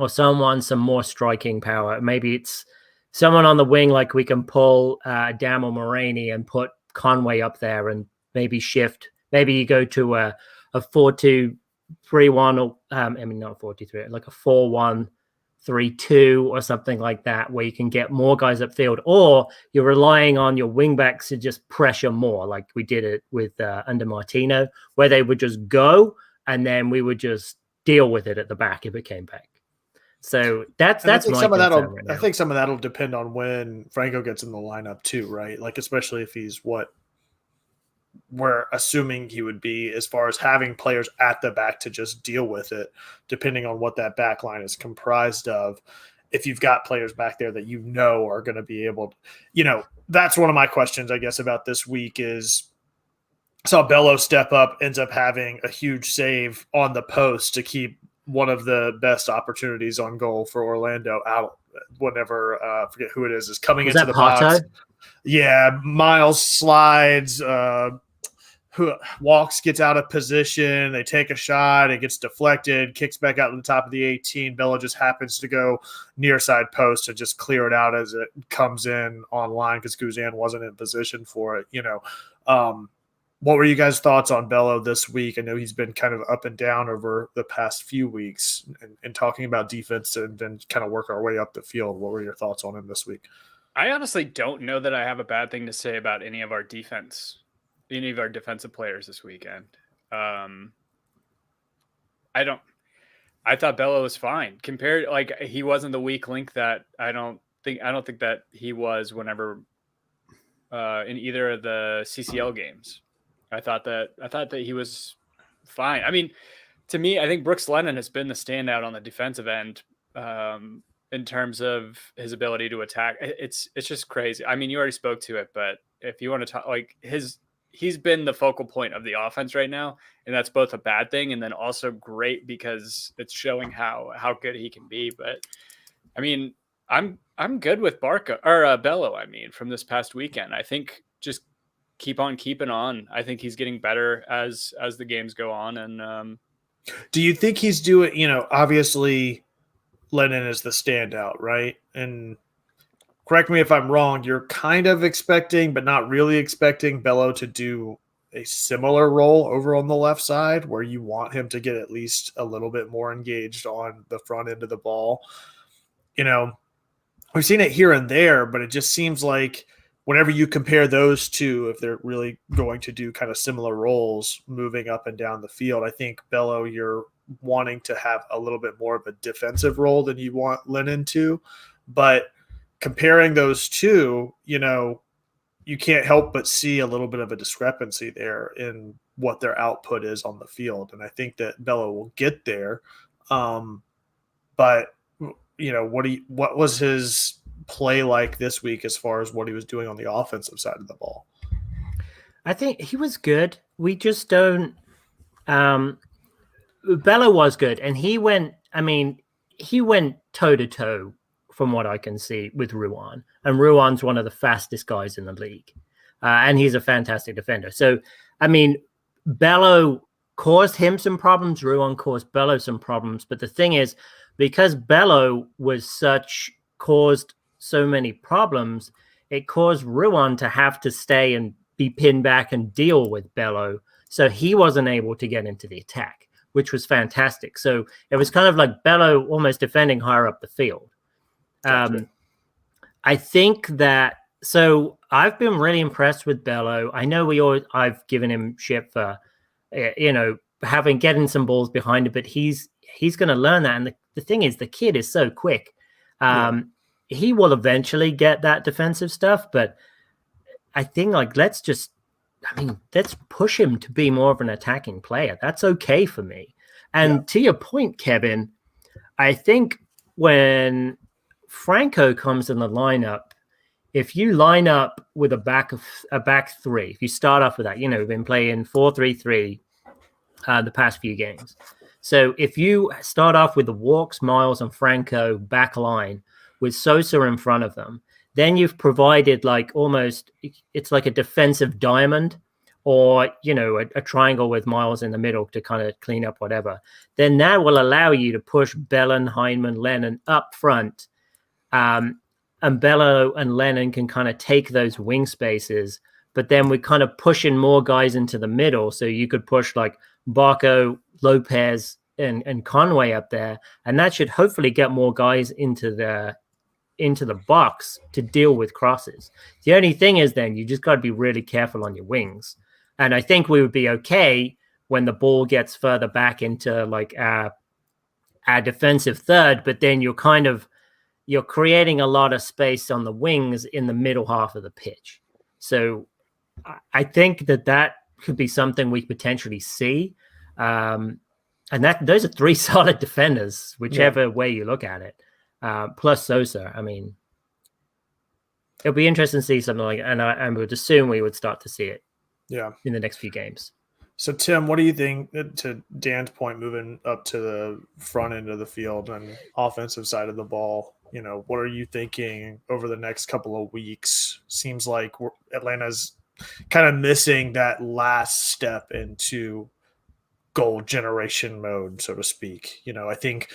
someone some more striking power. Maybe it's someone on the wing, like we can pull Dam or Moraney and put Conway up there and maybe shift. Maybe you go to a 4-2-3-1, or not 4-2-3, like a 4-1-3-2 or something like that, where you can get more guys upfield, or you're relying on your wingbacks to just pressure more, like we did it with under Martino, where they would just go and then we would just deal with it at the back if it came back. So that's my concern right now. I think some of that'll depend on when Franco gets in the lineup too, right? Like, especially if he's what we're assuming he would be, as far as having players at the back to just deal with it, depending on what that back line is comprised of. If you've got players back there that are going to be able to, that's one of my questions, I guess, about this week is saw Bello step up, ends up having a huge save on the post to keep one of the best opportunities on goal for Orlando out whenever, forget who it is coming into the box. Yeah, Miles slides, who walks, gets out of position. They take a shot. It gets deflected, kicks back out to the top of the 18. Bello just happens to go near side post and just clear it out as it comes in online because Guzan wasn't in position for it. What were you guys' thoughts on Bello this week? I know he's been kind of up and down over the past few weeks, and talking about defense and then kind of work our way up the field. What were your thoughts on him this week? I honestly don't know that I have a bad thing to say about any of our defensive players this weekend. I thought Bello was fine compared. Like, he wasn't the weak link that I don't think that he was whenever in either of the CCL games. I thought that he was fine. I mean, to me, I think Brooks Lennon has been the standout on the defensive end in terms of his ability to attack. It's just crazy. I mean, you already spoke to it, but if you want to talk, like, he's been the focal point of the offense right now, and that's both a bad thing and then also great because it's showing how good he can be. But I mean, I'm good with Bello. I mean, from this past weekend, I think just keep on keeping on. I think he's getting better as the games go on. And do you think he's doing? Obviously, Lennon is the standout, right? And correct me if I'm wrong, you're kind of expecting, but not really expecting, Bello to do a similar role over on the left side, where you want him to get at least a little bit more engaged on the front end of the ball. We've seen it here and there, but it just seems like whenever you compare those two, if they're really going to do kind of similar roles moving up and down the field, I think Bello, you're wanting to have a little bit more of a defensive role than you want Lennon to. But comparing those two, you can't help but see a little bit of a discrepancy there in what their output is on the field. And I think that Bello will get there. But what was his play like this week as far as what he was doing on the offensive side of the ball? I think he was good. We just don't Bello was good, and he went toe to toe from what I can see with Ruan, and Ruan's one of the fastest guys in the league, and he's a fantastic defender. So I mean, Bello caused him some problems, Ruan caused Bello some problems, but the thing is, because Bello caused so many problems, it caused Ruan to have to stay and be pinned back and deal with Bello. So he wasn't able to get into the attack, which was fantastic. So it was kind of like Bello almost defending higher up the field. I think that, so I've been really impressed with Bello. I know I've given him shit for, getting some balls behind it, but he's going to learn that. And the thing is, the kid is so quick. He will eventually get that defensive stuff, but I think let's push him to be more of an attacking player. That's okay for me. And to your point, Kevin, I think when Franco comes in the lineup, if you line up with a back three, if you start off with that, we've been playing 4-3-3 the past few games. So if you start off with the Walks, Miles, and Franco back line with Sosa in front of them, then you've provided it's like a defensive diamond, or a triangle with Miles in the middle to kind of clean up whatever. Then that will allow you to push Bellin, Heinemann, Lennon up front. And Bello and Lennon can kind of take those wing spaces, but then we're kind of pushing more guys into the middle. So you could push like Barco, Lopez, and Conway up there, and that should hopefully get more guys into the box to deal with crosses. The only thing is then you just got to be really careful on your wings. And I think we would be okay when the ball gets further back into like our defensive third, but then you're creating a lot of space on the wings in the middle half of the pitch. So I think that could be something we potentially see. And those are three solid defenders, whichever way you look at it. Plus Sosa. I mean, it'll be interesting to see something like it. And I would assume we would start to see it in the next few games. So, Tim, what do you think, to Dan's point, moving up to the front end of the field and offensive side of the ball? What are you thinking over the next couple of weeks? Seems like Atlanta's kind of missing that last step into goal generation mode, so to speak. I think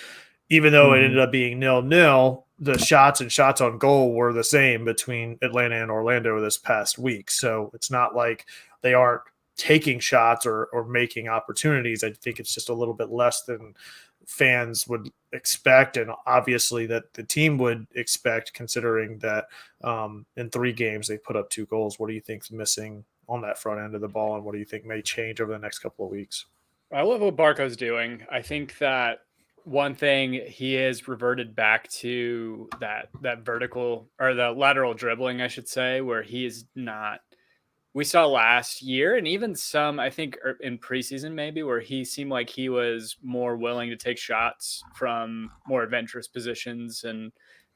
even though it ended up being 0-0, the shots on goal were the same between Atlanta and Orlando this past week. So it's not like they aren't taking shots or making opportunities. I think it's just a little bit less than fans would expect, and obviously that the team would expect, considering that in 3 games they put up 2 goals. What do you think's missing on that front end of the ball, and what do you think may change over the next couple of weeks? I love what Barco's doing. I think that one thing, he has reverted back to that vertical, or the lateral dribbling, I should say, where he is not. We saw last year, and even some, I think, in preseason maybe, where he seemed like he was more willing to take shots from more adventurous positions and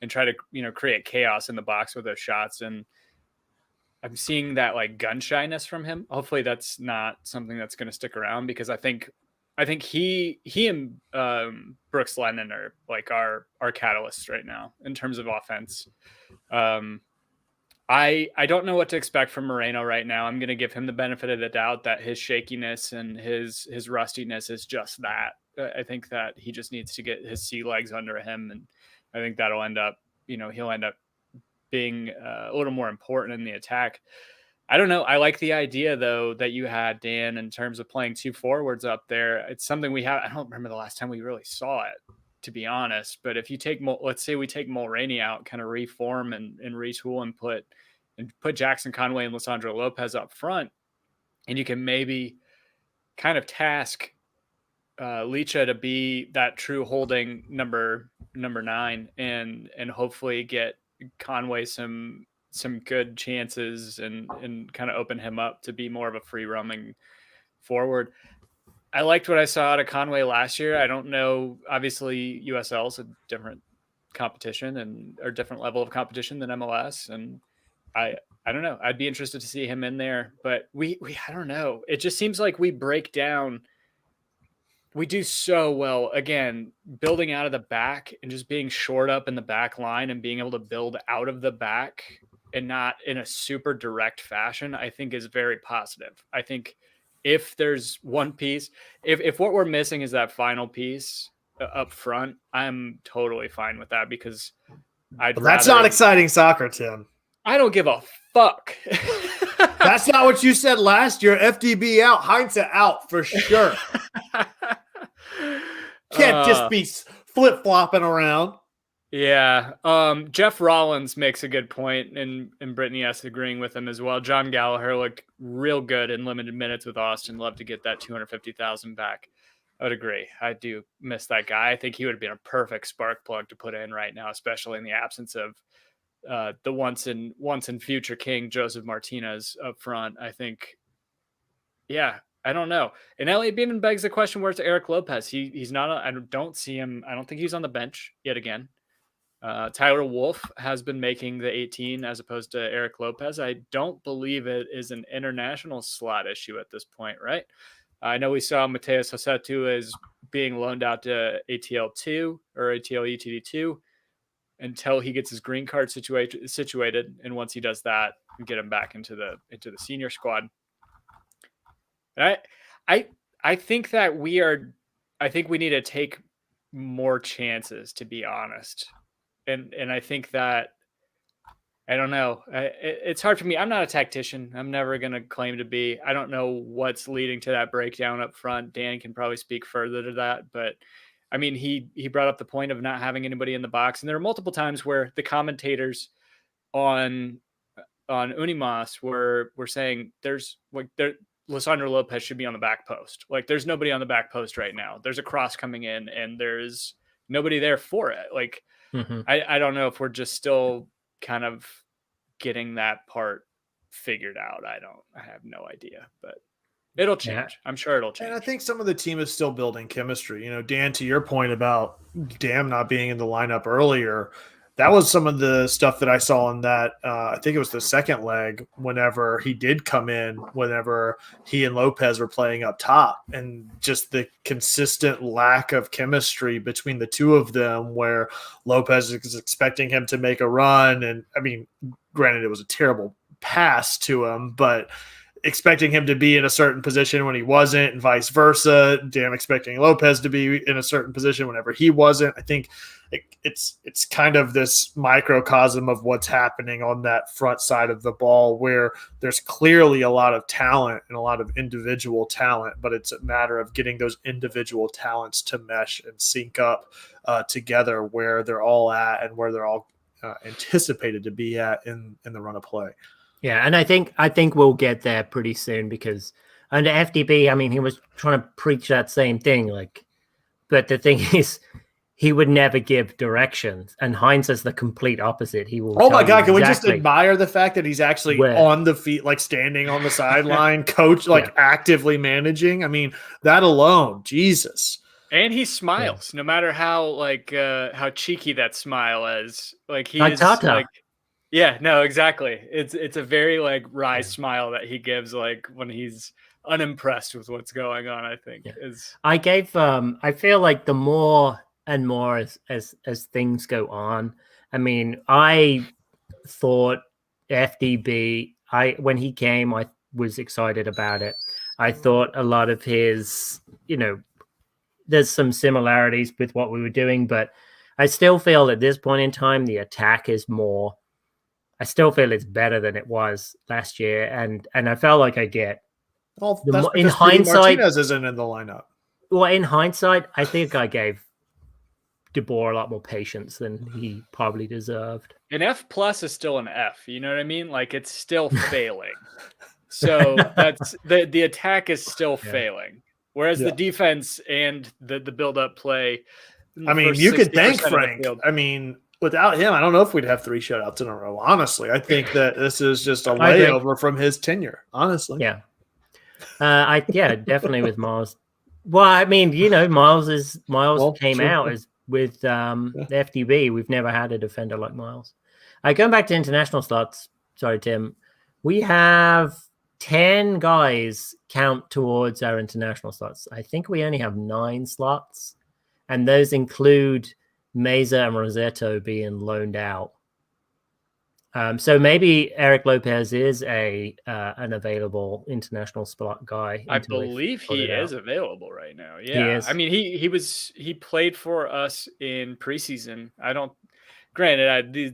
try to create chaos in the box with those shots. And I'm seeing that like gun shyness from him. Hopefully that's not something that's going to stick around, because I think he and Brooks Lennon are like our catalysts right now in terms of offense. I don't know what to expect from Moreno right now. I'm going to give him the benefit of the doubt that his shakiness and his rustiness is just that. I think that he just needs to get his sea legs under him, and I think that'll end up, he'll end up being a little more important in the attack. I don't know. I like the idea, though, that you had, Dan, in terms of playing 2 forwards up there. It's something we have. I don't remember the last time we really saw it, to be honest. But if you take, let's say we take Mulroney out, kind of reform and retool and put Jackson Conway and Lisandro Lopez up front, and you can maybe kind of task Licha to be that true holding number 9, and hopefully get Conway some good chances and kind of open him up to be more of a free roaming forward. I liked what I saw out of Conway last year. I don't know, obviously USL is a different competition or different level of competition than MLS, and I don't know. I'd be interested to see him in there, but we I don't know. It just seems like we break down. We do so well, again, building out of the back and just being short up in the back line and being able to build out of the back and not in a super direct fashion, I think is very positive. I think if there's one piece, if what we're missing is that final piece up front, I'm totally fine with that, because that's not exciting soccer, Tim. I don't give a fuck. That's not what you said last year. FDB out, Heinz out for sure. Can't just be flip-flopping around. Yeah. Jeff Rollins makes a good point, and Brittany S agreeing with him as well. John Gallagher looked real good in limited minutes with Austin. Love to get that $250,000 back. I would agree. I do miss that guy. I think he would have been a perfect spark plug to put in right now, especially in the absence of the once and future king Joseph Martinez up front. I think, yeah, I don't know. And Elliot Beeman begs the question, where's Eric Lopez? He's not. I don't see him. I don't think he's on the bench yet again. Tyler Wolf has been making the 18 as opposed to Eric Lopez. I don't believe it is an international slot issue at this point, right? I know we saw Mateus Hosetu as being loaned out to ATL2 or ATLUTD2 until he gets his green card situated. And once he does that, we get him back into the senior squad. And I think that I think we need to take more chances, to be honest. And I think that, I don't know. It's hard for me. I'm not a tactician. I'm never going to claim to be. I don't know what's leading to that breakdown up front. Dan can probably speak further to that. But, I mean, he brought up the point of not having anybody in the box. And there are multiple times where the commentators on Unimas were saying Lisandro Lopez should be on the back post. Like, there's nobody on the back post right now. There's a cross coming in, and there's nobody there for it. Like, I don't know if we're just still kind of getting that part figured out. I have no idea, but it'll change. Yeah. I'm sure it'll change. And I think some of the team is still building chemistry. You know, Dan, to your point about Dam not being in the lineup earlier, that was some of the stuff that I saw in that, I think it was the second leg, whenever he did come in, whenever he and Lopez were playing up top, and just the consistent lack of chemistry between the two of them, where Lopez is expecting him to make a run. And I mean, granted, it was a terrible pass to him, but expecting him to be in a certain position when he wasn't, and vice versa. Damn, expecting Lopez to be in a certain position whenever he wasn't. I think it's kind of this microcosm of what's happening on that front side of the ball, where there's clearly a lot of talent and a lot of individual talent, but it's a matter of getting those individual talents to mesh and sync up together where they're all at and where they're all anticipated to be at in the run of play. Yeah, and I think we'll get there pretty soon, because under FDB, I mean, he was trying to preach that same thing, like, but the thing is, he would never give directions, and Heinz is the complete opposite. He will. Oh my God! Can we just admire the fact that he's actually on the feet, like standing on the sideline, coach, like actively managing? I mean, that alone, Jesus. And he smiles, no matter how cheeky that smile is. Like, he is Tata. Yeah, no, exactly. It's a very like wry smile that he gives, like when he's unimpressed with what's going on. I think I feel like the more and more as things go on. I mean, I thought FDB. When he came, I was excited about it. I thought a lot of his, there's some similarities with what we were doing, but I still feel at this point in time the attack is more. I still feel it's better than it was last year, and I felt like I get. Well, that's in hindsight, Martinez isn't in the lineup. Well, in hindsight, I think I gave De Boer a lot more patience than he probably deserved. An F+ is still an F. You know what I mean? Like, it's still failing. So that's the attack is still failing, whereas the defense and the build-up play. I mean, you could thank Frank. I mean. Without him, I don't know if we'd have 3 shutouts in a row. Honestly, I think that this is just a layover from his tenure. Honestly, yeah, definitely with Miles. Well, I mean, Miles came out as with FDB. We've never had a defender like Miles. Going back to international slots. Sorry, Tim. We have 10 guys count towards our international slots. I think we only have 9 slots, and those include Meza and Rosetto being loaned out. So maybe Eric Lopez is an available international spot guy. I believe he is available right now. Yeah, I mean he played for us in preseason. Granted, these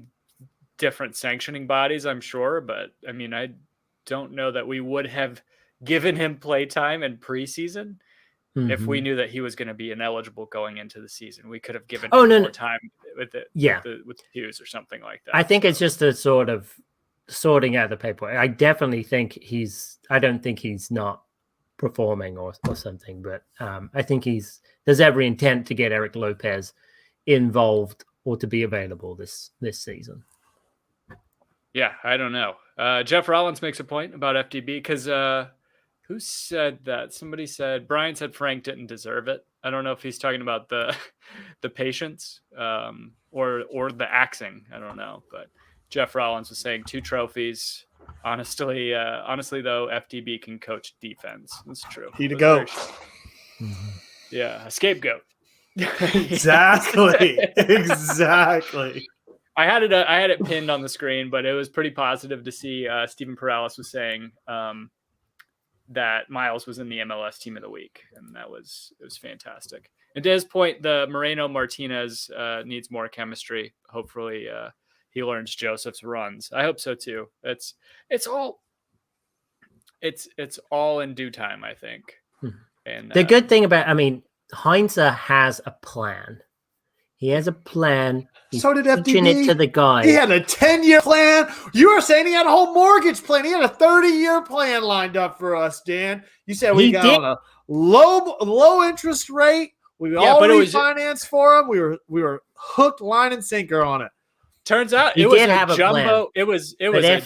different sanctioning bodies, I'm sure, but I mean I don't know that we would have given him play time in preseason. Mm-hmm. If we knew that he was going to be ineligible going into the season, we could have given him more time with it. Yeah, with Hughes or something like that. I think it's just a sort of sorting out the paperwork. I definitely think I don't think he's not performing or something, but I think there's every intent to get Eric Lopez involved or to be available this season. Yeah, I don't know. Jeff Rollins makes a point about FDB because Who said that? Somebody said Brian said Frank didn't deserve it. I don't know if he's talking about the patience or the axing. I don't know, but Jeff Rollins was saying 2 trophies. Honestly, though, FDB can coach defense. That's true. He to go. Yeah, a scapegoat. Exactly. Exactly. I had it pinned on the screen, but it was pretty positive to see Stephen Perales was saying that Miles was in the MLS Team of the Week, and it was fantastic. And to his point, the Moreno Martinez needs more chemistry. Hopefully, he learns Joseph's runs. I hope so too. It's all in due time, I think. And the good thing about, Heinze has a plan. He has a plan. He's so did teaching FDB. it to the guys. He had a 10-year plan. You were saying he had a whole mortgage plan. He had a 30-year plan lined up for us, Dan. You said we got on a low interest rate. We all refinanced for him. We were hooked, line, and sinker on it. Turns out it was a jumbo. It was a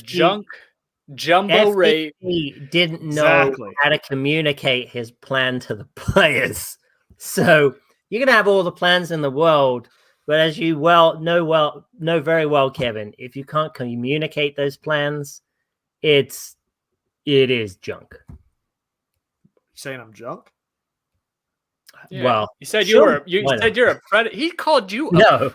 jumbo rate. He didn't know how to communicate his plan to the players. So you can have all the plans in the world, but as you know very well, Kevin, if you can't communicate those plans, it is junk. You saying I'm junk? Yeah. Well, you said you're a predator. He called you a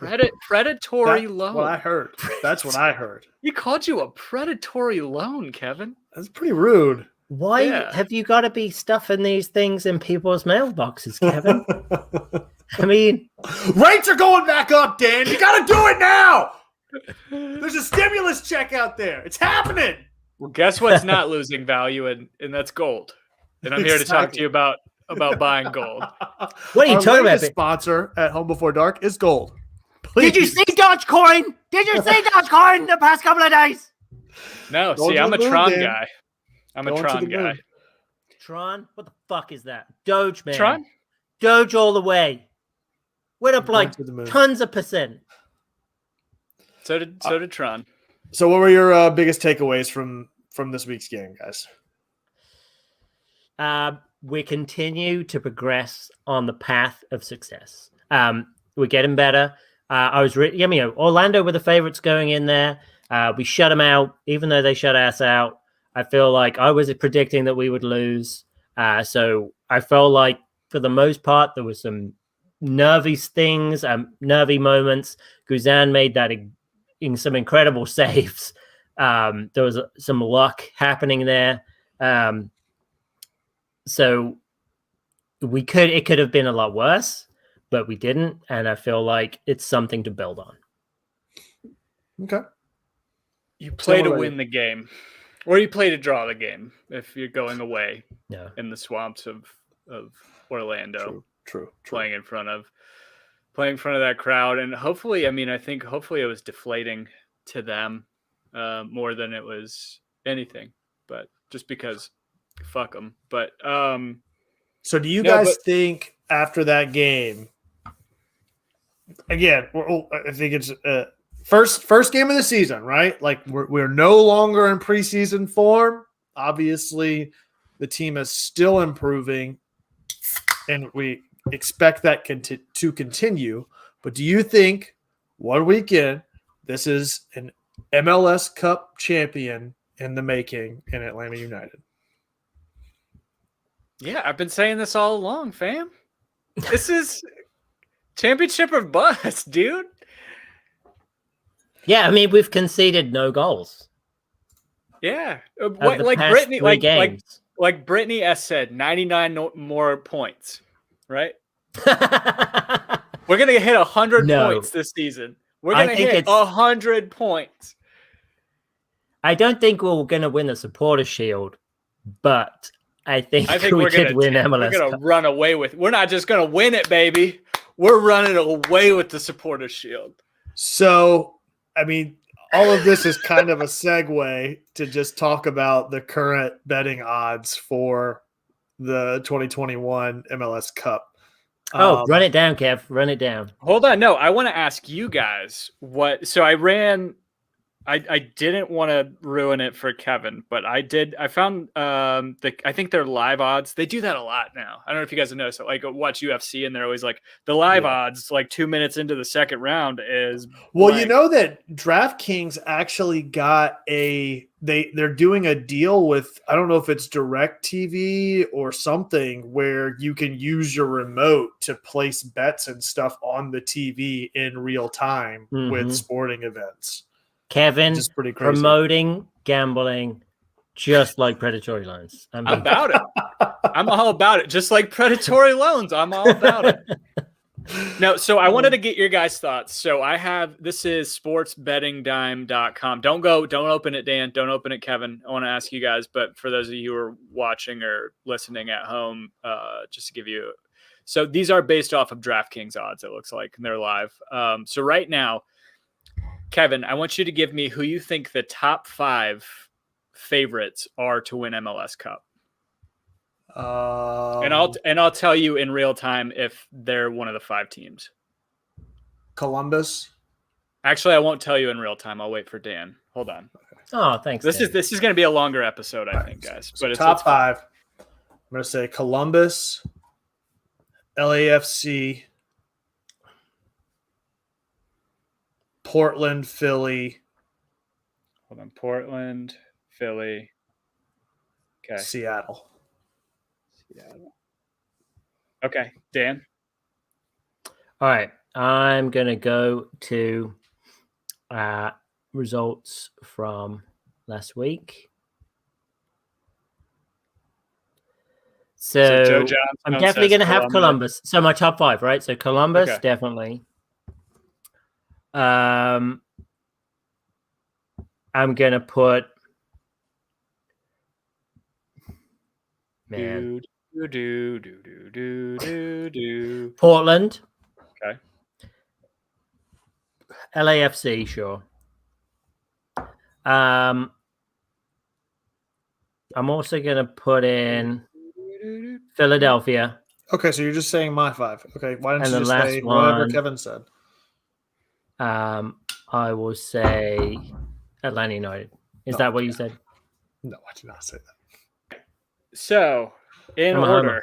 predatory loan. What I heard. That's what I heard. He called you a predatory loan, Kevin. That's pretty rude. Why have you got to be stuffing these things in people's mailboxes, Kevin? Rates are going back up, Dan. You got to do it now. There's a stimulus check out there. It's happening. Well, guess what's not losing value, and that's gold. And I'm here to talk to you about buying gold. What are you talking about? Sponsor at Home Before Dark is gold. Please. Did you see Dogecoin? Did you see Dogecoin the past couple of days? No, see, I'm a Tron guy. I'm a Tron guy. Tron? What the fuck is that? Doge, man. Tron? Doge all the way. Went up like tons of %. So did Tron. So what were your biggest takeaways from this week's game, guys? We continue to progress on the path of success. We're getting better. Orlando were the favorites going in there. We shut them out, even though they shut us out. I feel like I was predicting that we would lose. So I felt like for the most part, there was some nervy things, nervy moments. Guzan made that in some incredible saves. There was some luck happening there. So it could have been a lot worse, but we didn't. And I feel like it's something to build on. Okay. You play to win the game, or you play to draw the game if you're going away in the swamps of Orlando. True. Playing in front of that crowd. And hopefully, I think hopefully it was deflating to them more than it was anything, but just because fuck them. But so do you guys think after that game, again, I think it's first game of the season, right? Like we're no longer in preseason form. Obviously, the team is still improving, and we expect that to continue. But do you think 1 weekend this is an MLS Cup champion in the making in Atlanta United? Yeah, I've been saying this all along, fam. This is championship or bust, dude. Yeah, we've conceded no goals. Yeah, like Brittany, like Brittany S said, 99 more points, right? We're gonna hit 100 points this season. We're gonna hit 100 points. I don't think we're gonna win the Supporters Shield, but I think we could win MLS. We're gonna run away with. We're not just gonna win it, baby. We're running away with the Supporters Shield. So, all of this is kind of a segue to just talk about the current betting odds for the 2021 MLS Cup. Run it down, Kev. Run it down. Hold on. No, I want to ask you guys what. So I ran I didn't want to ruin it for Kevin, but I did. I found I think their live odds. They do that a lot now. I don't know if you guys have noticed it. Like watch UFC and they're always like the live odds like 2 minutes into the second round is Well, blank. you know that DraftKings actually got they're doing a deal with, I don't know if it's DirecTV or something, where you can use your remote to place bets and stuff on the TV in real time with sporting events. Kevin, Just pretty crazy. Promoting gambling just like predatory loans. I'm about it. I'm all about it. Just like predatory loans. I'm all about it. No, so I wanted to get your guys' thoughts. So this is sportsbettingdime.com. Don't open it, Dan. Don't open it, Kevin. I want to ask you guys, but for those of you who are watching or listening at home, just to give you, so these are based off of DraftKings odds, it looks like, and they're live. So right now, Kevin, I want you to give me who you think the top 5 favorites are to win MLS Cup. And I'll tell you in real time if they're one of the 5 teams. Columbus. Actually, I won't tell you in real time. I'll wait for Dan. Hold on. Oh, thanks. This is going to be a longer episode, I think, guys. So but it's top 5. I'm going to say Columbus, LAFC, Portland, Philly. Hold on. Portland, Philly. Okay. Seattle. Okay, Dan. All right, I'm gonna go to results from last week. So Joe Johnstone I'm definitely says gonna have Columbus. So my top 5, right? So Columbus, Okay. definitely. I'm gonna put Portland. Okay. LAFC, sure. I'm also going to put in Philadelphia. Okay, so you're just saying my 5. Okay, why don't And you the just last say whatever one- Kevin said? I will say Atlanta United. Is that what you said? No, I did not say that. So, in I'm a order. homer.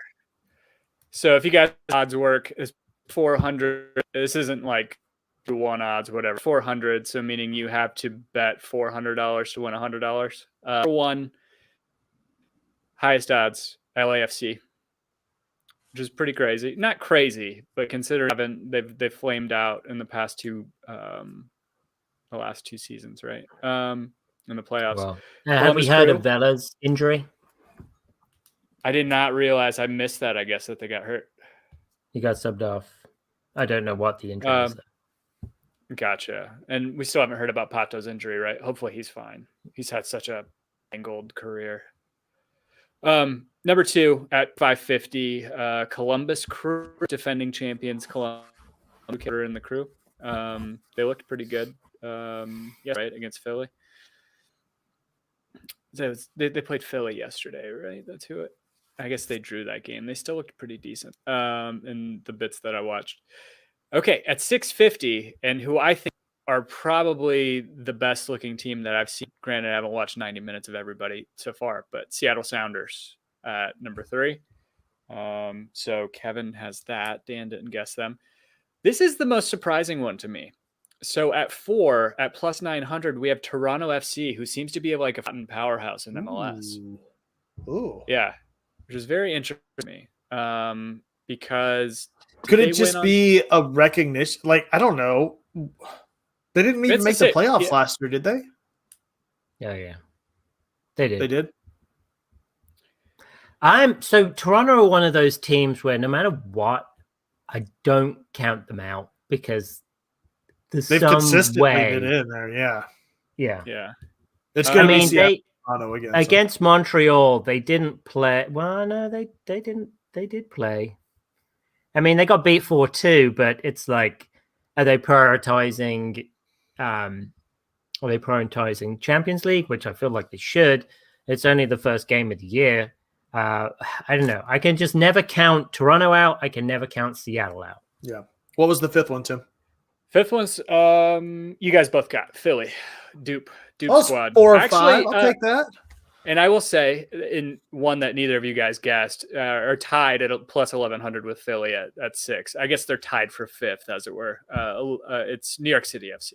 So, if you guys odds work, is 400. This isn't like 1 odds, whatever. 400. So, meaning you have to bet $400 to win $100. For one, highest odds, LAFC, which is pretty crazy. Not crazy, but considering they've flamed out in the past the last 2 seasons, right? In the playoffs. Well, have we Columbus heard Crew? of Vela's injury? I did not realize. I missed that. I guess that they got hurt. He got subbed off. I don't know what the injury is. Gotcha. And we still haven't heard about Pato's injury, right? Hopefully he's fine. He's had such a tangled career. Number 2 at 550, Columbus Crew, defending champions. Columbus were in the Crew. They looked pretty good. Right, against Philly. They played Philly yesterday, right? That's who it. I guess they drew that game. They still looked pretty decent in the bits that I watched. Okay, at 650, and who I think are probably the best looking team that I've seen. Granted, I haven't watched 90 minutes of everybody so far, but Seattle Sounders at number 3. So Kevin has that. Dan didn't guess them. This is the most surprising one to me. So at 4, at plus 900, we have Toronto FC, who seems to be like a powerhouse in MLS. Ooh. Yeah, which is very interesting to me. Because could it just be a recognition? Like, I don't know. They didn't even make the playoffs last year, did they? Yeah. They did. They did? So Toronto are one of those teams where no matter what, I don't count them out because they've consistently way. been in there. Yeah. It's going to be Toronto against Montreal. They didn't play. Well, no, they didn't. They did play. I mean, they got beat 4-2, but it's like, are they prioritizing? Are they prioritizing Champions League, which I feel like they should? It's only the first game of the year. I don't know. I can just never count Toronto out. I can never count Seattle out. Yeah. What was the 5th one, Tim? Fifth one's you guys both got Philly, Dupe squad. 4 or Actually, 5. I'll take that. And I will say, in one that neither of you guys guessed, are tied at plus 1100 with Philly at 6. I guess they're tied for 5th, as it were. It's New York City FC,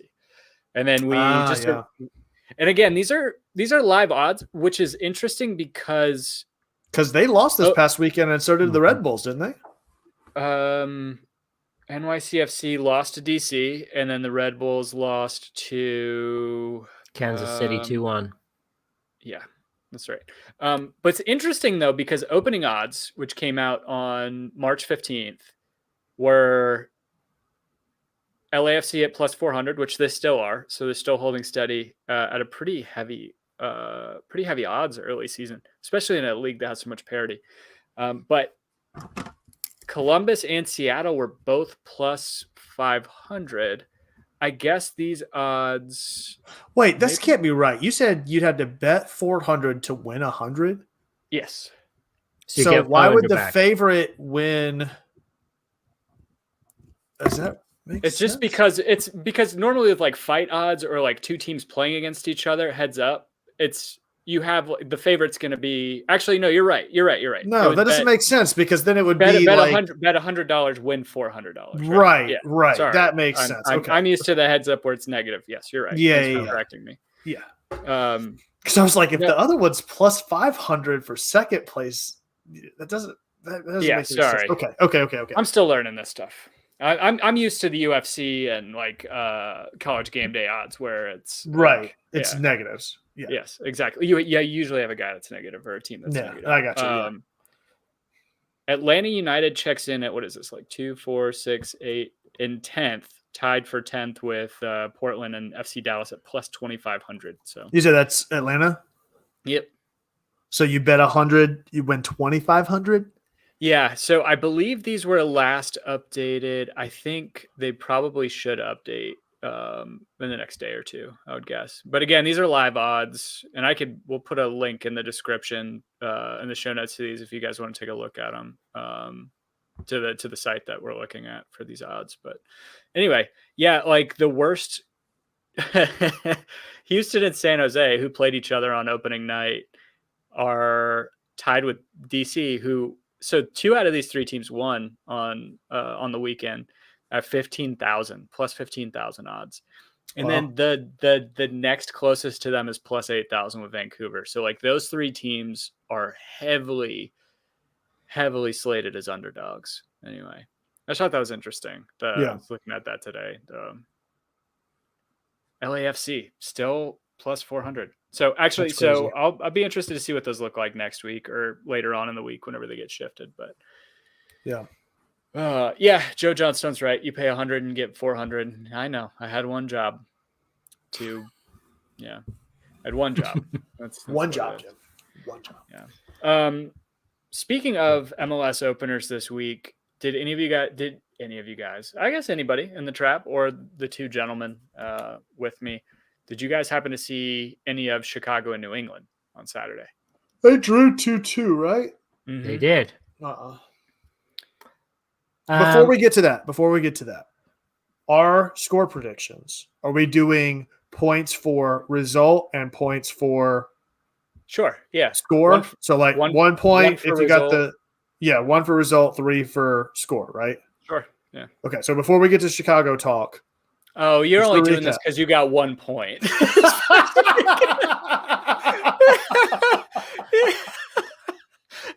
and then we and again, these are live odds, which is interesting because they lost this past weekend, and so did the Red Bulls, didn't they? NYCFC lost to DC, and then the Red Bulls lost to Kansas City 2-1. Yeah. That's right. But it's interesting, though, because opening odds, which came out on March 15th, were LAFC at plus 400, which they still are. So they're still holding steady at a pretty heavy odds early season, especially in a league that has so much parity. But Columbus and Seattle were both plus 500. I guess these odds. Wait, this can't be right. You said you'd had to bet 400 to win 100. Yes. So why would the favorite win? Does that make sense? Just because normally with like fight odds or like two teams playing against each other, heads up, you have the favorite's going to be. Actually, no, you're right. No, that doesn't make sense because then it would bet be like $100, win $400. Right, yeah. right. Sorry. That makes sense. Okay. I'm used to the heads up where it's negative. Yes, you're right. Yeah. Correcting me. Yeah. Because I was like, if the other one's plus 500 for second place, that doesn't make any sense. Okay. I'm still learning this stuff. I'm used to the UFC and like college game day odds where it's right. It's negatives. Yeah. Yes, exactly. You usually have a guy that's negative or a team that's negative. I got you. Atlanta United checks in at what is this, like 2, 4, 6, 8 in 10th, tied for 10th with Portland and FC Dallas at plus 2,500. So you said that's Atlanta? Yep. So you bet 100, you win 2,500? Yeah. So I believe these were last updated. I think they probably should update in the next day or two, I would guess. But again, these are live odds, and we'll put a link in the description in the show notes to these if you guys want to take a look at them to the site that we're looking at for these odds. But anyway, yeah, like the worst Houston and San Jose, who played each other on opening night, are tied with DC, so 2 out of these 3 teams won on the weekend at 15,000 plus 15,000 odds. And then the next closest to them is plus 8,000 with Vancouver. So like those 3 teams are heavily slated as underdogs. Anyway, I thought that was interesting. I was looking at that today. LAFC still plus 400. So actually, I'll be interested to see what those look like next week or later on in the week whenever they get shifted. But Joe Johnstone's right. You pay 100 and get 400. I know. I had one job. I had one job. That's one job, Jim. One job. Yeah. Speaking of MLS openers this week, did any of you guys, I guess anybody in the trap or the 2 gentlemen with me, did you guys happen to see any of Chicago and New England on Saturday? They drew 2-2, right? Mm-hmm. They did. Before we get to that, our score predictions, are we doing points for result and points for sure, yeah, score? So like 1 point if you result. got 1 for result, 3 for score, right? Sure, yeah. Okay, so before we get to Chicago talk. Oh, you're only doing this because you got 1 point.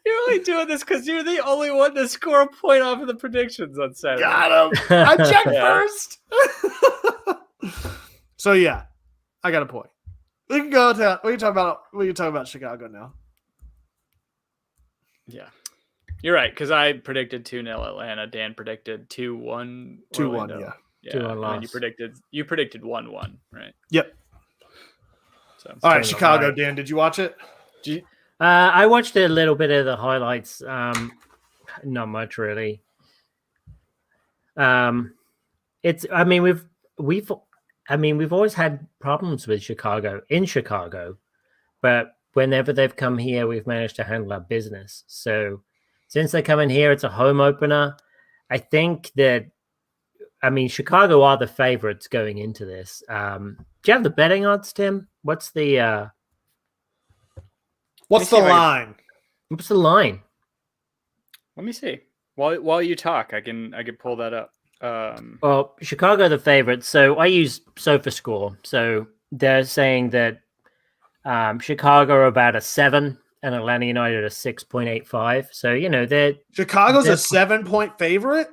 You're only doing this because you're the only one to score a point off of the predictions on Saturday. Got him. I checked first. So yeah, I got a point. We can go to we can talk about Chicago now. Yeah. You're right, because I predicted 2-0 Atlanta. Dan predicted 2-1. 2-1, yeah. Yeah, 2-1 and you predicted 1-1, right? Yep. So all right, Chicago. Dan, did you watch it? I watched a little bit of the highlights. Not much really. We've always had problems with Chicago in Chicago, but whenever they've come here, we've managed to handle our business. So since they come in here, it's a home opener. I think that I mean, Chicago are the favorites going into this. Do you have the betting odds, Tim? What's the line? What's the line? Let me see. While you talk, I can pull that up. Well, Chicago the favorites. So I use SofaScore. So they're saying that Chicago are about a 7 and Atlanta United a 6.85. So they're Chicago's a 7-point favorite.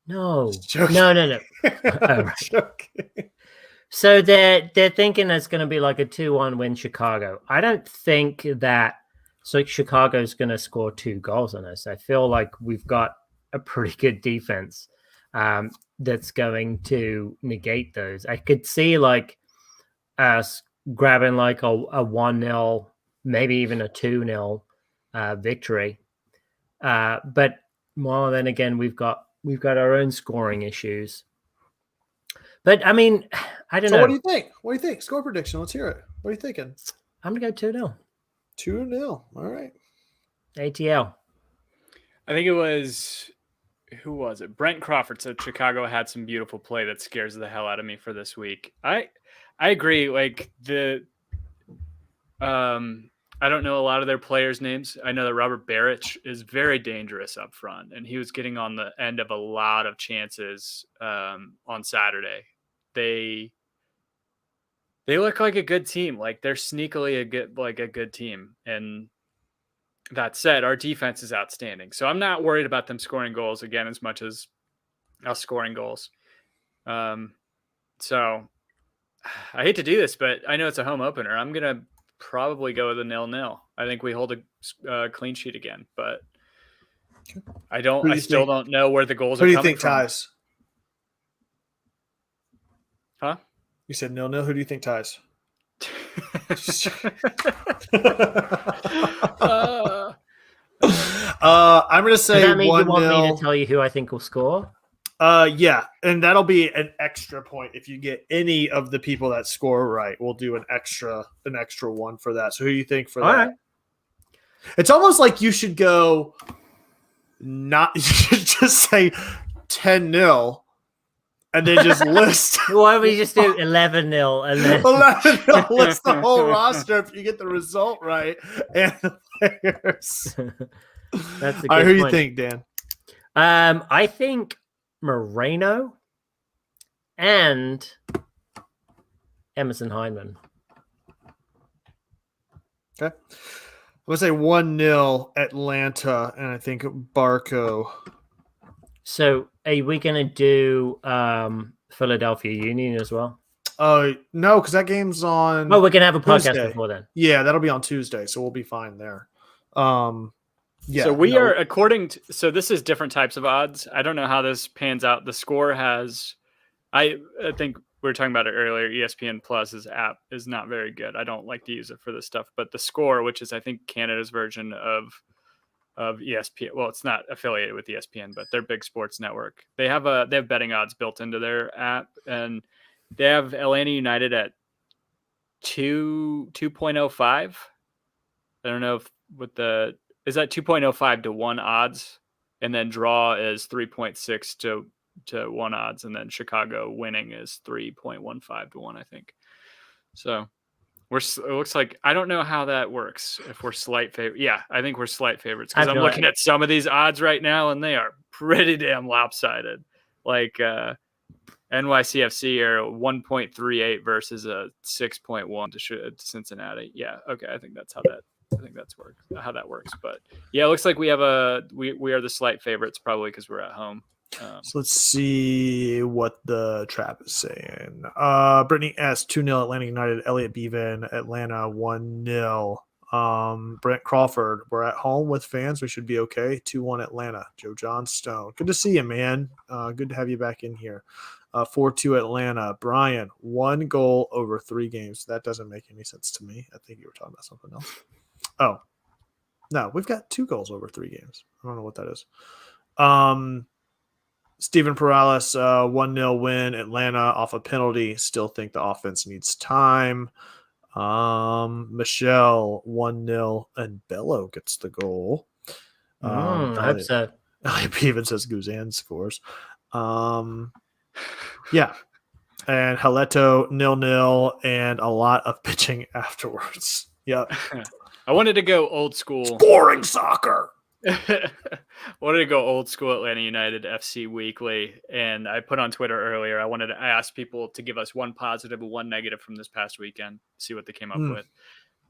No. Joking. No. Oh, right. Joking. So they're thinking it's going to be like a 2-1 win Chicago. I don't think that Chicago's going to score 2 goals on us. I feel like we've got a pretty good defense that's going to negate those. I could see like us grabbing like a 1-0, maybe even a 2-0 victory. But well, then again, we've got our own scoring issues. But I mean, I don't know. So what do you think? What do you think? Score prediction. Let's hear it. What are you thinking? I'm gonna go 2-0. 2-0. All right. ATL. I think it was, who was it? Brent Crawford said Chicago had some beautiful play that scares the hell out of me for this week. I agree. Like I don't know a lot of their players' names. I know that Robert Barrich is very dangerous up front, and he was getting on the end of a lot of chances on Saturday. They look like a good team. Like they're sneakily a good team. And that said, our defense is outstanding. So I'm not worried about them scoring goals again as much as us scoring goals. So I hate to do this, but I know it's a home opener. I'm gonna probably go with a 0-0. I think we hold a clean sheet again, but I still don't know where the goals are coming from. Who do you think ties? Huh? You said 0-0. Who do you think ties? I'm going to say 1-0. Does that mean you want me to tell you who I think will score? Yeah, and that'll be an extra point if you get any of the people that score right. We'll do an extra one for that. So who do you think for that? Right. It's almost like you should go not just say 10-0 and then just list. Why don't we just do 11-0 and then 11-0, list the whole roster if you get the result right and the players. That's a good All right, who do you point. think, Dan? I think Moreno and Emerson Hyndman. Okay. I'm going to say 1-0 Atlanta, and I think Barco. So are we going to do Philadelphia Union as well? No, because that game's on. Oh, we're going to have a podcast Tuesday. before then. Yeah, that'll be on Tuesday, so we'll be fine there. Yeah. So we are so this is different types of odds. I don't know how this pans out. The Score has, I think we were talking about it earlier. ESPN Plus's app is not very good. I don't like to use it for this stuff, but the Score, which is I think Canada's version of ESPN. Well, it's not affiliated with ESPN, but their big sports network. They have betting odds built into their app, and they have Atlanta United at 2.05. I don't know is that 2.05 to 1 odds, and then draw is 3.6 to 1 odds, and then Chicago winning is 3.15 to 1, I think. So it looks like, I don't know how that works. If we're slight favorite, yeah, I think we're slight favorites because I'm looking at some of these odds right now, and they are pretty damn lopsided. Like NYCFC are 1.38 versus a 6.1 to Cincinnati. Yeah, okay, I think that's how that works. But yeah, it looks like we are the slight favorites probably because we're at home. So let's see what the trap is saying. Brittany S. 2-0 Atlanta United. Elliot Bevan, Atlanta 1-0. Brent Crawford, we're at home with fans. We should be okay. 2-1 Atlanta. Joe Johnstone. Good to see you, man. Good to have you back in here. 4-2 Atlanta. Brian, 1 goal over 3 games. That doesn't make any sense to me. I think you were talking about something else. Oh, no, we've got 2 goals over 3 games. I don't know what that is. Steven Perales, 1-0 win. Atlanta off a penalty. Still think the offense needs time. Michelle, 1-0, and Bello gets the goal. I hope so. Elliot Bevan says Guzan scores. Yeah. And Haleto 0-0 and a lot of pitching afterwards. Yep. I wanted to go old school. Boring soccer. Wanted to go old school Atlanta United FC Weekly, and I put on Twitter earlier. I asked people to give us one positive and one negative from this past weekend. See what they came up with,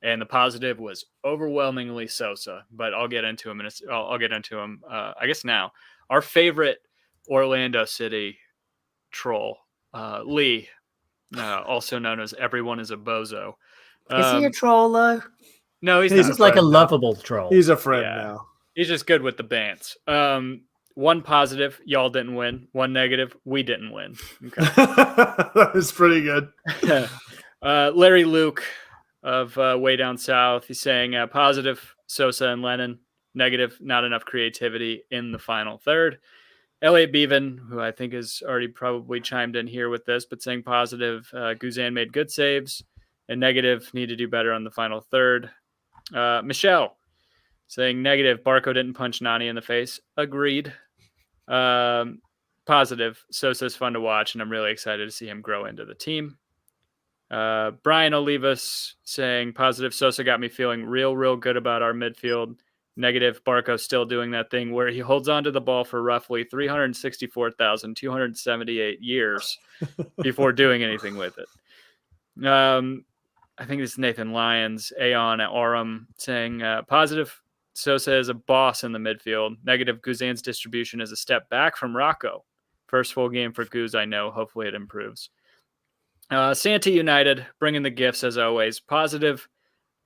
and the positive was overwhelmingly Sosa. But I'll get into him, I'll get into him. I guess now our favorite Orlando City troll, Lee, also known as Everyone is a Bozo. Is he a troll though? No, he's just like a lovable troll. He's a friend now. He's just good with the bants. One positive, y'all didn't win. One negative, we didn't win. Okay. That was pretty good. Larry Luke of Way Down South, he's saying positive, Sosa and Lennon. Negative, not enough creativity in the final third. Elliot Bevan, who I think has already probably chimed in here with this, but saying positive, Guzan made good saves. And negative, need to do better on the final third. Michelle saying negative, Barco didn't punch Nani in the face. Agreed. Positive, Sosa's fun to watch, and I'm really excited to see him grow into the team. Brian Olivas saying positive, Sosa got me feeling real good about our midfield. Negative, Barco still doing that thing where he holds on to the ball for roughly 364,278 years before doing anything with it. I think this is Nathan Lyons, Aeon at Aurum, saying positive, Sosa is a boss in the midfield. Negative, Guzan's distribution is a step back from Rocco. First full game for Guz, I know. Hopefully it improves. Santa United, bringing the gifts as always. Positive,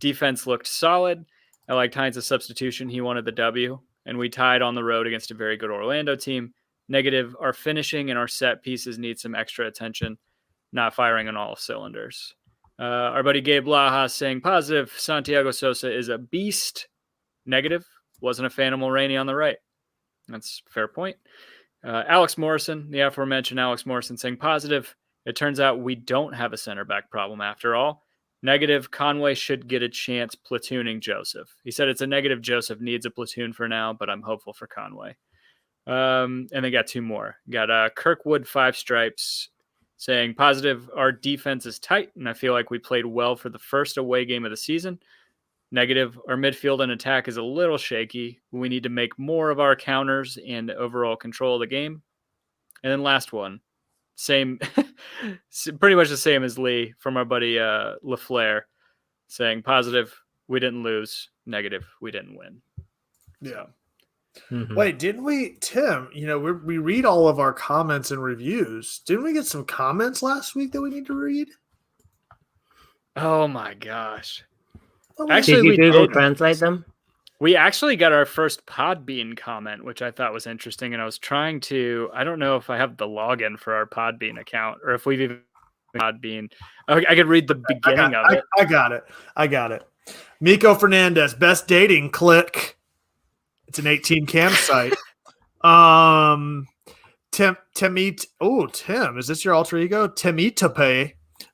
defense looked solid. I liked Hines' substitution. He wanted the W, and we tied on the road against a very good Orlando team. Negative, our finishing and our set pieces need some extra attention. Not firing on all cylinders. Our buddy Gabe Laha saying positive, Santiago Sosa is a beast. Negative, wasn't a fan of Mulroney on the right. That's a fair point. Alex Morrison, the aforementioned Alex Morrison, saying positive, it turns out we don't have a center back problem after all. Negative, Conway should get a chance platooning Joseph. He said it's a negative, Joseph needs a platoon for now, but I'm hopeful for Conway. And they got two more. Got Kirkwood 5 Stripes saying positive, our defense is tight, and I feel like we played well for the first away game of the season. Negative, our midfield and attack is a little shaky. We need to make more of our counters and overall control of the game. And then last one, same, pretty much the same as Lee from our buddy LaFleur, saying positive, we didn't lose. Negative, we didn't win. Yeah. Mm-hmm. Wait, didn't we, Tim? You know, we read all of our comments and reviews. Didn't we get some comments last week that we need to read? Oh my gosh! Actually, did you Google translate them? We actually got our first Podbean comment, which I thought was interesting, and I was trying to. I don't know if I have the login for our Podbean account or if we've even Podbean. I could read the beginning of it. I got it. Miko Fernandez, best dating, click. It's an 18 campsite. Tim, is this your alter ego? Temitape,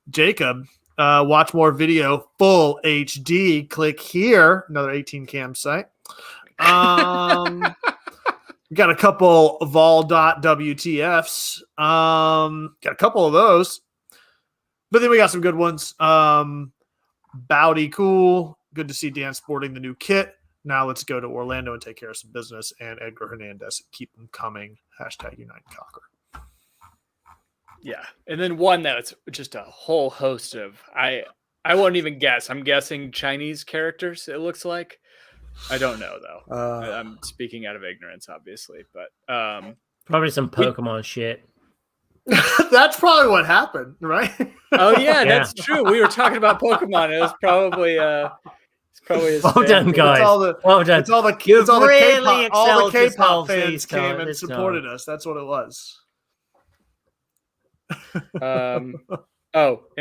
Jacob. Watch more video, full HD. Click here. Another 18 campsite. We got a couple vol.wtfs. Got a couple of those. But then we got some good ones. Bowdy cool. Good to see Dan sporting the new kit. Now let's go to Orlando and take care of some business. And Edgar Hernandez, keep them coming. #United Cocker. Yeah, and then one that's just a whole host of I won't even guess. I'm guessing Chinese characters. It looks like. I don't know though. I'm speaking out of ignorance, obviously, but probably some Pokemon shit. That's probably what happened, right? Oh yeah, that's true. We were talking about Pokemon. It was probably his well done, guys. Well done. It's all the K-pop fans came and supported us. That's what it was. And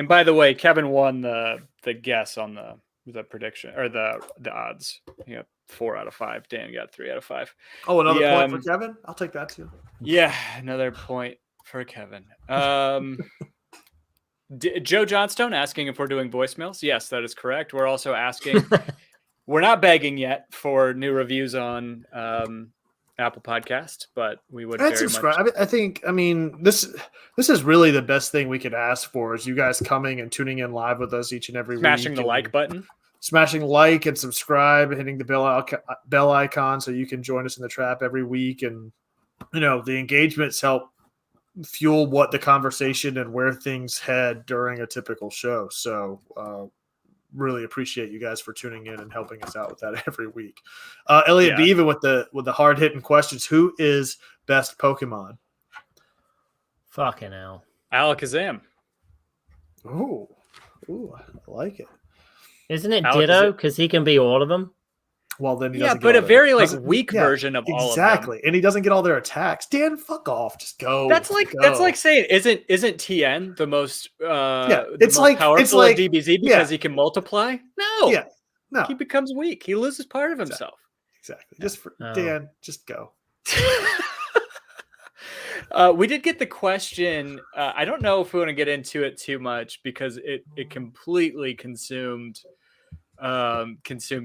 by the way, Kevin won the guess on the prediction or the odds. He got 4 out of 5. Dan got 3 out of 5. Oh, another point for Kevin. I'll take that too. Yeah, another point for Kevin. Joe Johnstone asking if we're doing voicemails. Yes, that is correct. We're also asking. We're not begging yet for new reviews on Apple Podcast, but we would And very subscribe. much. I mean, this is really the best thing we could ask for is you guys coming and tuning in live with us each and every Smashing week. the like button. Smashing like and subscribe, hitting the bell icon so you can join us in the trap every week. And, the engagements help fuel what the conversation and where things head during a typical show. So really appreciate you guys for tuning in and helping us out with that every week. Elliot Beaven with the hard hitting questions. Who is best Pokemon? Fucking hell. Alakazam. Ooh, I like it. Isn't it Ditto? Because he can be all of them. Well, then he doesn't. But a very weak version of all of them. Exactly, and he doesn't get all their attacks. Dan, fuck off. Just go. That's like saying isn't Tien the most powerful of DBZ because he can multiply? No. Yeah. No. He becomes weak. He loses part of himself. Exactly. Just for Dan, just go. We did get the question. I don't know if we want to get into it too much because it completely consumed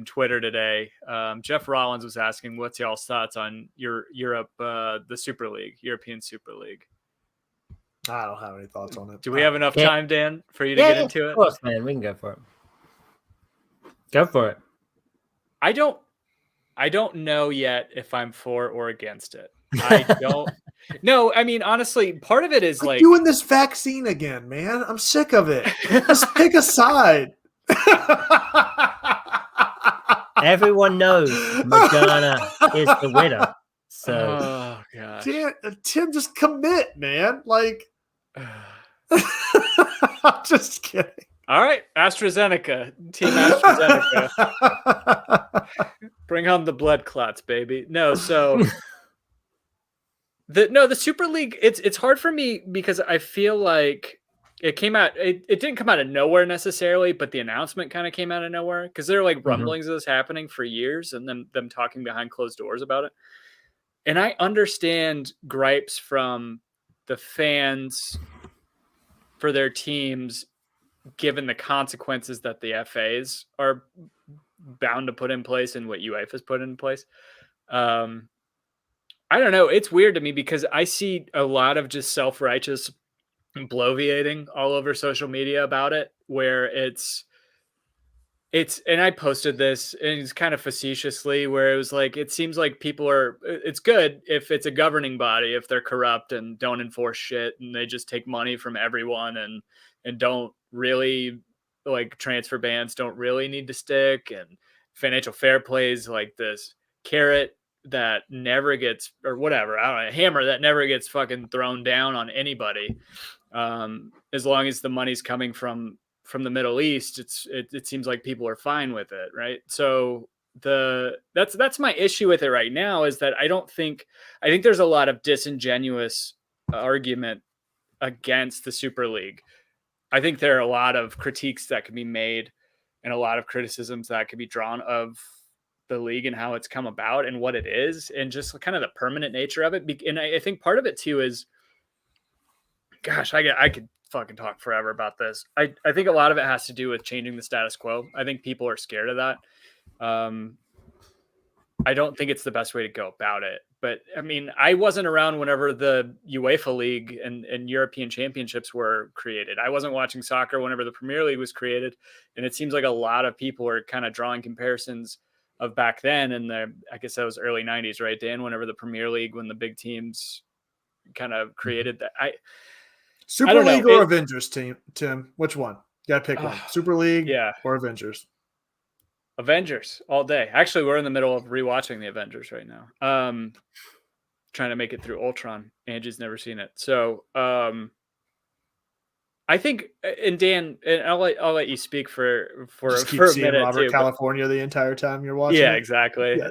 Twitter today. Jeff Rollins was asking, "What's y'all's thoughts on Europe, the Super League, European Super League?" I don't have any thoughts on it. Do we have enough time, Dan, for you to get into it? Of course, man. We can go for it. Go for it. I don't know yet if I'm for or against it. I don't. No, I mean, honestly, part of it is like doing this vaccine again, man. I'm sick of it. Just pick a side. Everyone knows Moderna is the winner. So, oh god, Tim, just commit, man. Like, I'm just kidding. All right, AstraZeneca, Team AstraZeneca, bring on the blood clots, baby. No, so the Super League. It's hard for me because I feel like it came out. It didn't come out of nowhere necessarily, but the announcement kind of came out of nowhere because there are like rumblings of this happening for years, and then them talking behind closed doors about it. And I understand gripes from the fans for their teams, given the consequences that the FAs are bound to put in place and what UEFA's put in place. I don't know. It's weird to me because I see a lot of just self-righteous bloviating all over social media about it, where it's, and I posted this and it's kind of facetiously where it was like, it seems like it's good if it's a governing body, if they're corrupt and don't enforce shit and they just take money from everyone and don't really, like, transfer bans don't really need to stick, and financial fair plays like this carrot that never gets, or whatever, I don't know, a hammer that never gets fucking thrown down on anybody. As long as the money's coming from the Middle East, it seems like people are fine with it, right? So that's my issue with it right now, is that I think there's a lot of disingenuous argument against the Super League. I think there are a lot of critiques that can be made and a lot of criticisms that could be drawn of the league and how it's come about and what it is and just kind of the permanent nature of it. And I think part of it too is, gosh, I could fucking talk forever about this. I think a lot of it has to do with changing the status quo. I think people are scared of that. I don't think it's the best way to go about it. But I mean, I wasn't around whenever the UEFA League and European Championships were created. I wasn't watching soccer whenever the Premier League was created. And it seems like a lot of people are kind of drawing comparisons of back then. And I guess that was early 90s, right, Dan? Whenever the Premier League, when the big teams kind of created that. Super League or Avengers, Tim? Which one? You gotta pick one. Super League or Avengers? Avengers all day. Actually, we're in the middle of rewatching the Avengers right now. Trying to make it through Ultron. Angie's never seen it. So I think, and Dan, and I'll let you speak for Just a seeing minute Robert too, California the entire time you're watching. Yeah, exactly. Yeah,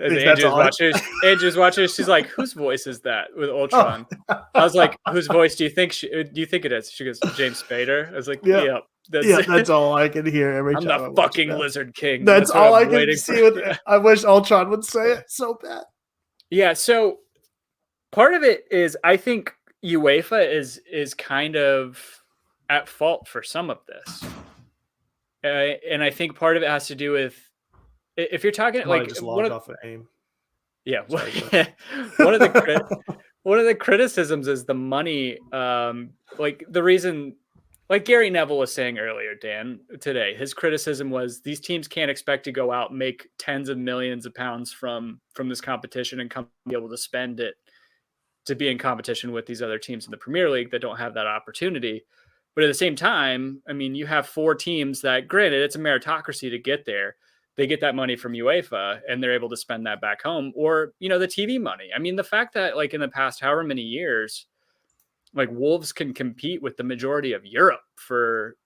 Angie's watching. She's like, "Whose voice is that with Ultron?" I was like, "Whose voice do you think it is?" She goes, "James Spader." I was like, "Yep." That's all I can hear every time. I'm the fucking Lizard King. That's all I can see. I wish Ultron would say it so bad. Yeah. So part of it is, I think UEFA is kind of at fault for some of this, and I think part of it has to do with, if you're talking like just logged off of AIM. Yeah. one of the criticisms is the money. Like the reason, like Gary Neville was saying earlier, Dan, today, his criticism was these teams can't expect to go out and make tens of millions of pounds from this competition and be able to spend it to be in competition with these other teams in the Premier League that don't have that opportunity. But at the same time, I mean, you have 4 teams that, granted, it's a meritocracy to get there. They get that money from UEFA and they're able to spend that back home, or, you know, the TV money. I mean, the fact that like in the past, however many years, like Wolves can compete with the majority of Europe for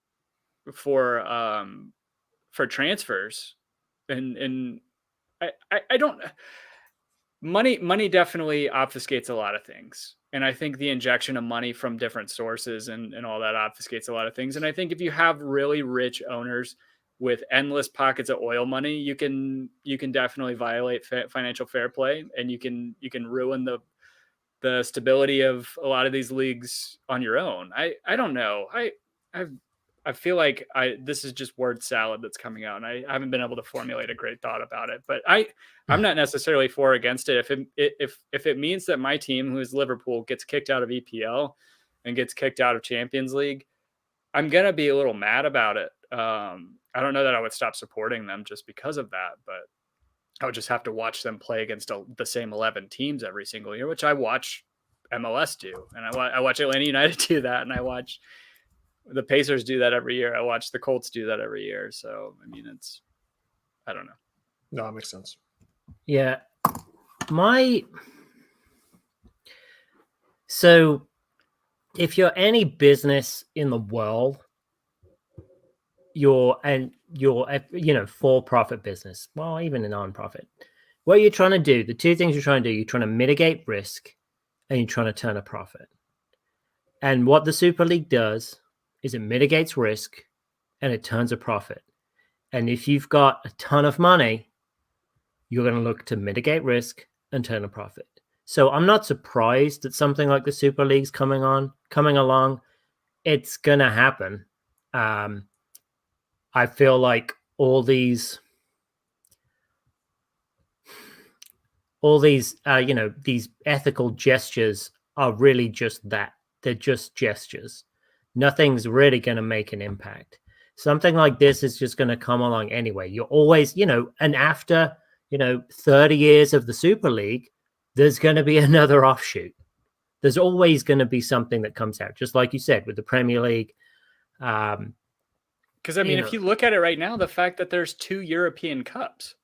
transfers. And I don't, money definitely obfuscates a lot of things. And I think the injection of money from different sources and all that obfuscates a lot of things. And I think if you have really rich owners with endless pockets of oil money, you can definitely violate financial fair play, and you can ruin the stability of a lot of these leagues on your own. I don't know. I feel like this is just word salad that's coming out, and I haven't been able to formulate a great thought about it. But I'm not necessarily for or against it. If it means that my team, who is Liverpool, gets kicked out of EPL and gets kicked out of Champions League, I'm gonna be a little mad about it. I don't know that I would stop supporting them just because of that, but I would just have to watch them play against the same 11 teams every single year, which I watch MLS do, and I watch Atlanta United do that, and I watch the Pacers do that every year. I watch the Colts do that every year. So, I mean, I don't know. No, it makes sense. Yeah. So if you're any business in the world, you're for-profit business, well, even a non-profit, what you're trying to do, the two things you're trying to do, you're trying to mitigate risk and you're trying to turn a profit. And what the Super League does is it mitigates risk and it turns a profit. And if you've got a ton of money, you're going to look to mitigate risk and turn a profit. So I'm not surprised that something like the Super League's coming along. It's going to happen. I feel like all these these ethical gestures are really just that. They're just gestures. Nothing's really going to make an impact. Something like this is just going to come along anyway. You're always, and after, 30 years of the Super League, there's going to be another offshoot. There's always going to be something that comes out, just like you said, with the Premier League. Because, I mean, if you look at it right now, the fact that there's 2 European Cups.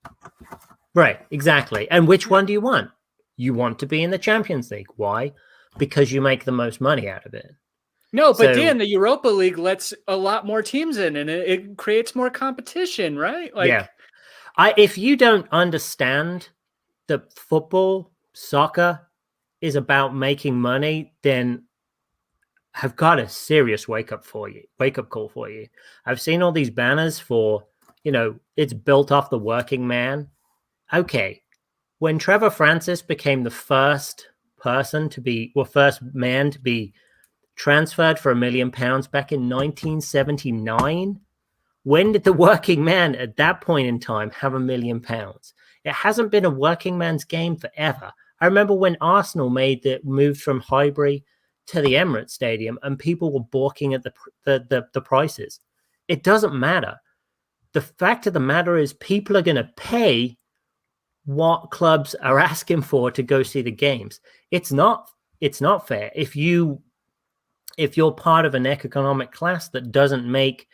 Right, exactly. And which one do you want? You want to be in the Champions League. Why? Because you make the most money out of it. No, but Dan, the Europa League lets a lot more teams in, and it creates more competition, right? Yeah. If you don't understand that soccer is about making money, then I've got a serious wake up call for you. I've seen all these banners for, it's built off the working man. Okay. When Trevor Francis became the first man to be transferred for £1 million back in 1979, when did the working man at that point in time have £1 million? It hasn't been a working man's game forever. I remember when Arsenal moved from Highbury to the Emirates Stadium and people were balking at the prices. It doesn't matter. The fact of the matter is people are going to pay what clubs are asking for to go see the games. It's not fair. If you're part of an economic class that doesn't make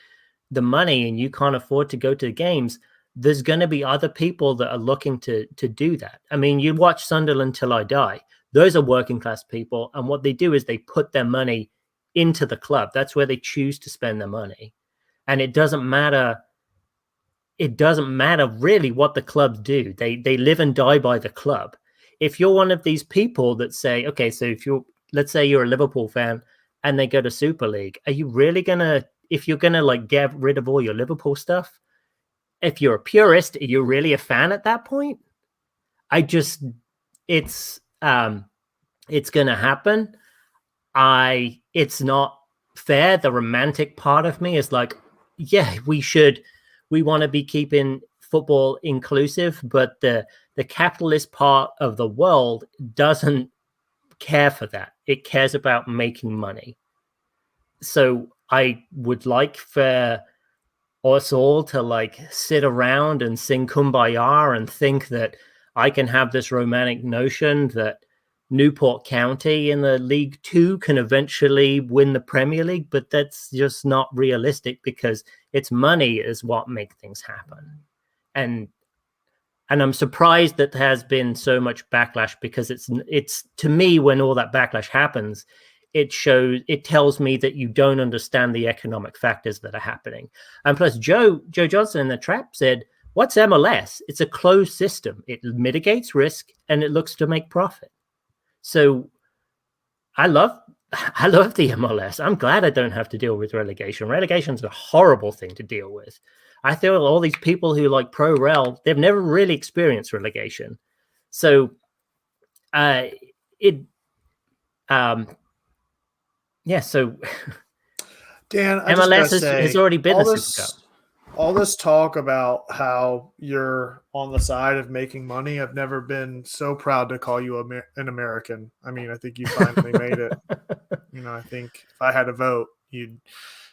the money and you can't afford to go to the games, there's going to be other people that are looking to do that. I mean, you watch Sunderland Till I Die. Those are working class people. And what they do is they put their money into the club. That's where they choose to spend their money. And it doesn't matter really what the clubs do. They live and die by the club. If you're one of these people that say, okay, so let's say you're a Liverpool fan and they go to Super League, are you really if you're gonna like get rid of all your Liverpool stuff, if you're a purist, are you really a fan at that point? It's gonna happen. It's not fair. The romantic part of me is like, yeah, we want to be keeping football inclusive, but the capitalist part of the world doesn't care for that. It cares about making money. So I would like for us all to like sit around and sing Kumbaya and think that I can have this romantic notion that Newport County in the League Two can eventually win the Premier League, but that's just not realistic because it's money is what makes things happen. And I'm surprised that there has been so much backlash because it's to me, when all that backlash happens, it tells me that you don't understand the economic factors that are happening. And plus Joe Johnson in the Trap said, what's MLS? It's a closed system. It mitigates risk and it looks to make profit. So I love the MLS. I'm glad I don't have to deal with relegation. Relegation is a horrible thing to deal with. I feel all these people who like pro rel, they've never really experienced relegation. So so Dan, MLS has already been the Super Cup. All this talk about how you're on the side of making money, I've never been so proud to call you an American. I mean, I think you finally made it. I think if I had a vote, you'd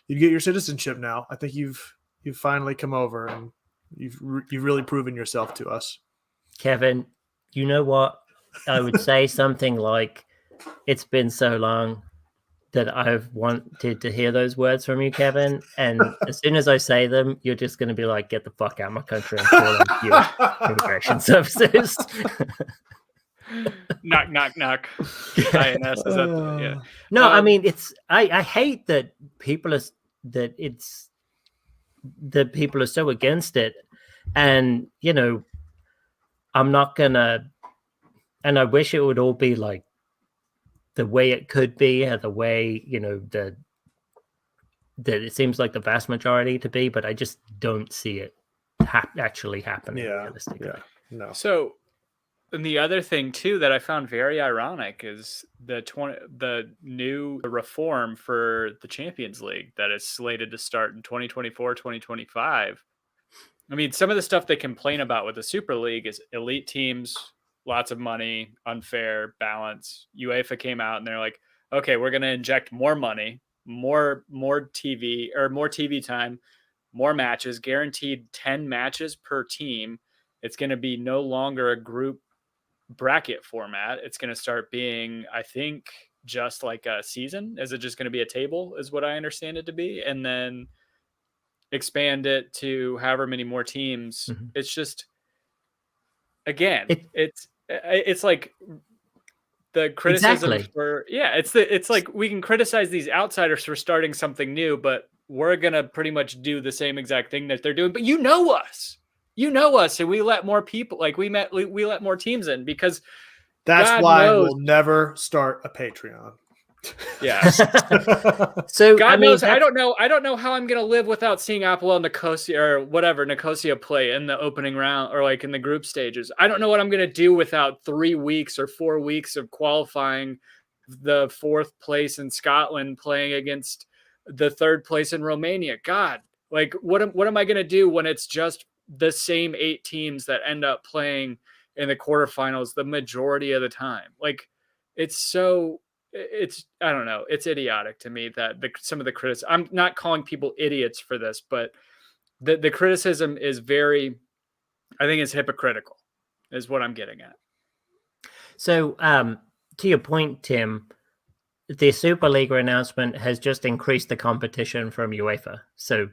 get your citizenship now. I think you've finally come over and you've really proven yourself to us. Kevin, you know what? I would say something like, it's been so long that I've wanted to hear those words from you, Kevin. And as soon as I say them, you're just going to be like, get the fuck out of my country and call in your immigration services. Knock, knock, knock. INS, is that, yeah. No, I mean, I hate that people are so against it. And, I'm not going to, and I wish it would all be like the way it could be, or the way, that it seems like the vast majority to be, but I just don't see it actually happening realistically. Yeah, no. So, and the other thing too that I found very ironic is the new reform for the Champions League that is slated to start in 2024, 2025. I mean, some of the stuff they complain about with the Super League is elite teams, lots of money, unfair, balance. UEFA came out and they're like, okay, we're going to inject more money, more TV time, more matches, guaranteed 10 matches per team. It's going to be no longer a group bracket format. It's going to start being, I think, just like a season. Is it just going to be a table is what I understand it to be? And then expand it to however many more teams. Mm-hmm. It's just, again, it's like the criticism for it's like we can criticize these outsiders for starting something new, but we're gonna pretty much do the same exact thing that they're doing. But you know us, and we let more people we let more teams in because that's God why knows, we'll never start a Patreon. Yeah. So God knows, I don't know how I'm gonna live without seeing APOEL Nicosia or whatever Nicosia play in the opening round or like in the group stages. I don't know what I'm gonna do without 3 weeks or 4 weeks of qualifying the 4th place in Scotland playing against the 3rd place in Romania. God, what am I gonna do when it's just the same 8 teams that end up playing in the quarterfinals the majority of the time? I don't know. It's idiotic to me that some of the criticism, I'm not calling people idiots for this, but the criticism is I think it's hypocritical is what I'm getting at. So to your point, Tim, the Super League announcement has just increased the competition from UEFA. So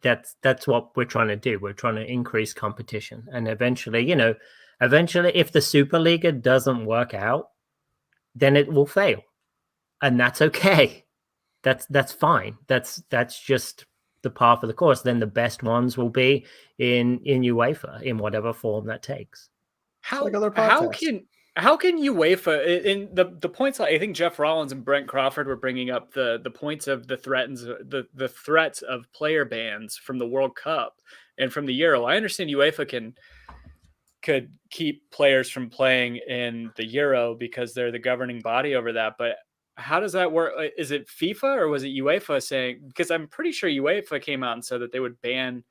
that's what we're trying to do. We're trying to increase competition. And eventually, if the Super League doesn't work out, then it will fail, and that's okay. That's fine. That's just the path of the course. Then the best ones will be in UEFA in whatever form that takes. How can UEFA in the points? I think Jeff Rollins and Brent Crawford were bringing up the points of the threats of player bans from the World Cup and from the Euro. I understand UEFA could keep players from playing in the Euro because they're the governing body over that. But how does that work? Is it FIFA or was it UEFA saying, because I'm pretty sure UEFA came out and said that they would ban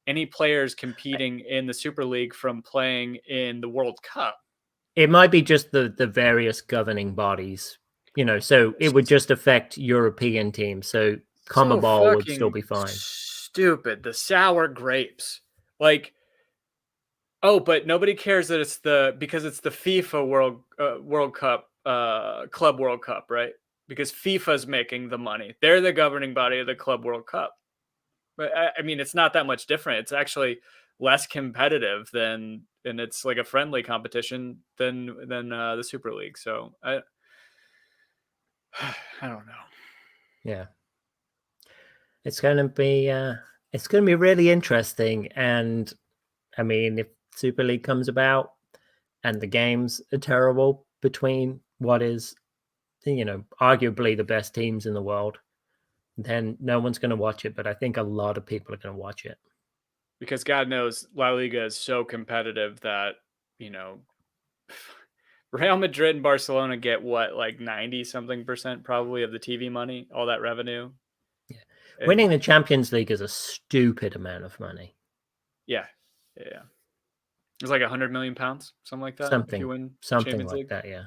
any players competing in the Super League from playing in the World Cup. It might be just the various governing bodies, so it would just affect European teams. So CONMEBOL would still be fine. Stupid. The sour grapes. Like, oh, but nobody cares that it's because it's the FIFA World Cup, Club World Cup, right? Because FIFA's making the money. They're the governing body of the Club World Cup. But I mean, it's not that much different. It's actually less competitive and it's like a friendly competition than the Super League. So I don't know. Yeah, it's going to be really interesting. And I mean, if Super League comes about and the games are terrible between what is, arguably the best teams in the world, then no one's going to watch it. But I think a lot of people are going to watch it. Because God knows La Liga is so competitive that, Real Madrid and Barcelona get what, like 90-something% probably of the TV money, all that revenue. Yeah. Winning the Champions League is a stupid amount of money. Yeah. It's like £100 million, something like that. Something, if you win something Champions like League. that, yeah.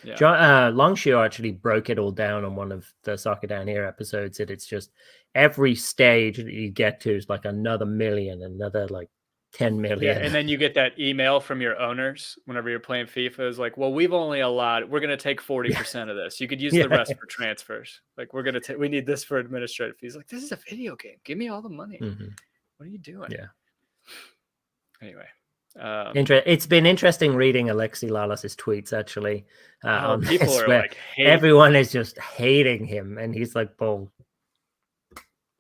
Yeah. Longshore actually broke it all down on one of the Soccer Down Here episodes. It's just every stage that you get to is like another million, another like 10 million. Yeah, and then you get that email from your owners whenever you're playing FIFA. Is like, well, we're going to take 40% of this. You could use the rest for transfers. Like, we need this for administrative fees. Like, this is a video game. Give me all the money. Mm-hmm. What are you doing? Yeah. Anyway. It's been interesting reading Alexi Lalas's tweets actually. People are like, everyone is just hating him, and he's like, "Well,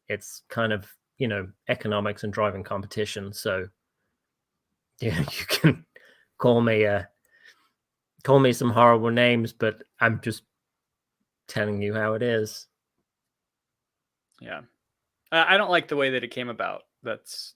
it's kind of economics and driving competition." So, yeah, you can call me some horrible names, but I'm just telling you how it is. Yeah, I don't like the way that it came about. That's.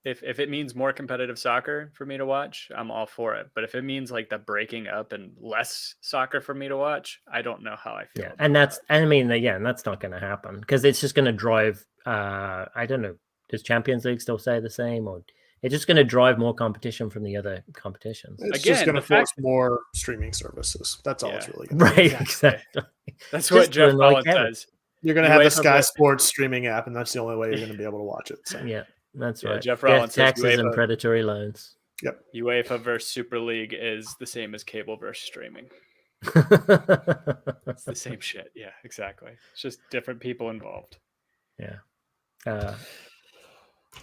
If it means more competitive soccer for me to watch, I'm all for it. But if it means like the breaking up and less soccer for me to watch, I don't know how I feel. Yeah, and that's not going to happen because it's just going to drive. I don't know. Does Champions League still say the same, or it's just going to drive more competition from the other competitions? It's just going to force more streaming services. That's all it's really going to do. Right, exactly. That's what Jeff Collins says. You're going to have the Sky Sports streaming app, and that's the only way you're going to be able to watch it. So. Yeah. That's right. Jeff Rollins says taxes and predatory loans. Yep. UEFA versus Super League is the same as cable versus streaming. It's the same shit. Yeah, exactly. It's just different people involved. Yeah.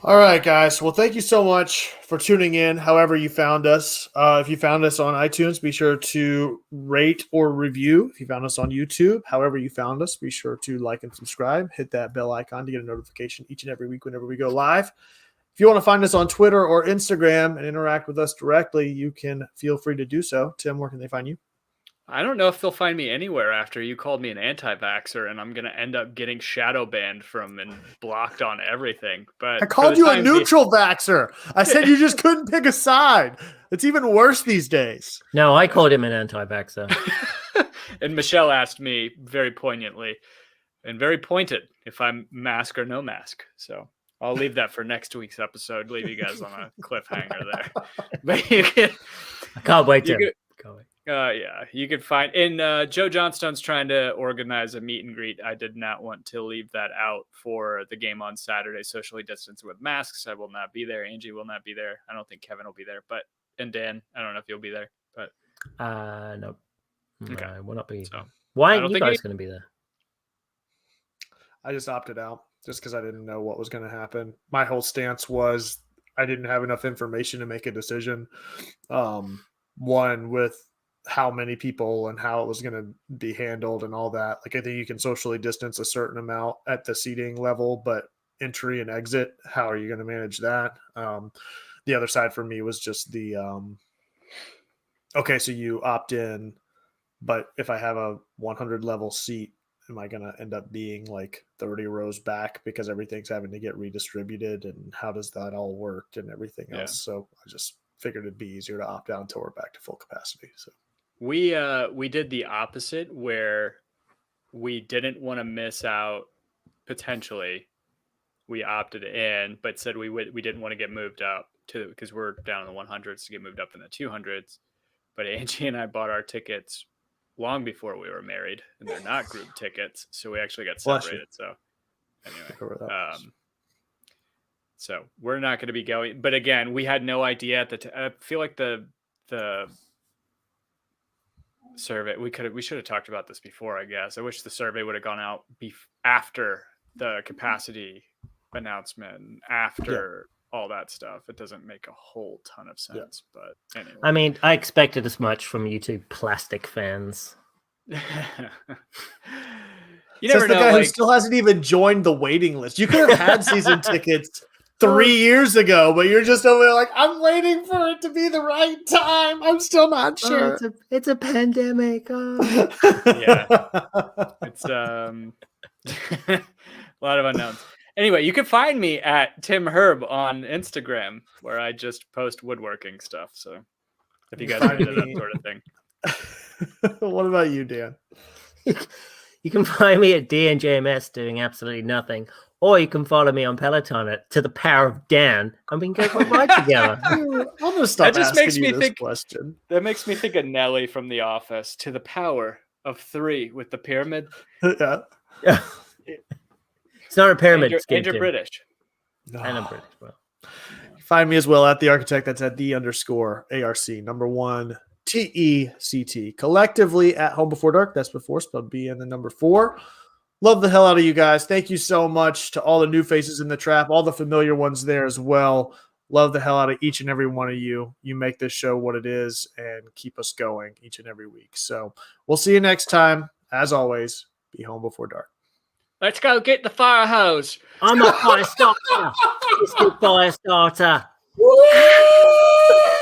All right, guys. Well, thank you so much for tuning in. However you found us. If you found us on iTunes, be sure to rate or review. If you found us on YouTube, however you found us, be sure to like and subscribe. Hit that bell icon to get a notification each and every week whenever we go live. If you want to find us on Twitter or Instagram and interact with us directly, you can feel free to do so. Tim, where can they find you? I don't know if they'll find me anywhere after you called me an anti-vaxxer and I'm going to end up getting shadow banned from and blocked on everything. But I called you a neutral vaxxer. I said you just couldn't pick a side. It's even worse these days. No, I called him an anti-vaxxer. And Michelle asked me very poignantly and very pointed if I'm mask or no mask. So I'll leave that for next week's episode. Leave you guys on a cliffhanger there. But I can't wait, Tim. Yeah, you could find Joe Johnstone's trying to organize a meet and greet. I did not want to leave that out for the game on Saturday, socially distanced with masks. I will not be there. Angie will not be there. I don't think Kevin will be there, and Dan, I don't know if you'll be there, but no. Okay. We'll not be. So, why are you guys going to be there? I just opted out just because I didn't know what was going to happen. My whole stance was I didn't have enough information to make a decision. One with how many people and how it was going to be handled and all that. Like, I think you can socially distance a certain amount at the seating level, but entry and exit, how are you going to manage that? The other side for me was just the, okay, so you opt in, but if I have a 100 level seat, am I going to end up being like 30 rows back because everything's having to get redistributed, and how does that all work and everything else? So I just figured it'd be easier to opt out until we're back to full capacity. So we did the opposite, where we didn't want to miss out potentially we opted in, but said we didn't want to get moved up to, because we're down in the 100s to get moved up in the 200s. But Angie and I bought our tickets long before we were married, and they're not group tickets, so we actually got separated. So anyway, so we're not going to be going. But again, we had no idea at the I feel like the survey, we should have talked about this before, I guess. I wish the survey would have gone out after the capacity announcement, after all that stuff. It doesn't make a whole ton of sense, but anyway. I mean, I expected as much from you two plastic fans. You never know, the guy who still hasn't even joined the waiting list. You could have had season tickets 3 years ago, but you're just over there like, I'm waiting for it to be the right time. I'm still not sure. It's a pandemic. Yeah. It's a lot of unknowns. Anyway, you can find me at Tim Herb on Instagram, where I just post woodworking stuff. So if you guys are into that sort of thing. What about you, Dan? You can find me at DNJMS doing absolutely nothing. Or you can follow me on Peloton at To the Power of Dan, and we can go for a ride together. I'm going to stop asking you this question. That makes me think of Nelly from The Office. To the Power of 3 with the pyramid. Yeah. It's not a pyramid. And you're British. No. And I'm British. Well. Find me as well at The Architect. That's at _ARC. Number 1 TECT. Collectively at Home Before Dark. That's before, spelled B and the number 4. Love the hell out of you guys. Thank you so much to all the new faces in the trap, all the familiar ones there as well. Love the hell out of each and every one of you. You make this show what it is and keep us going each and every week. So we'll see you next time. As always, be home before dark. Let's go get the fire hose. I'm a fire starter. It's the fire starter. Woo!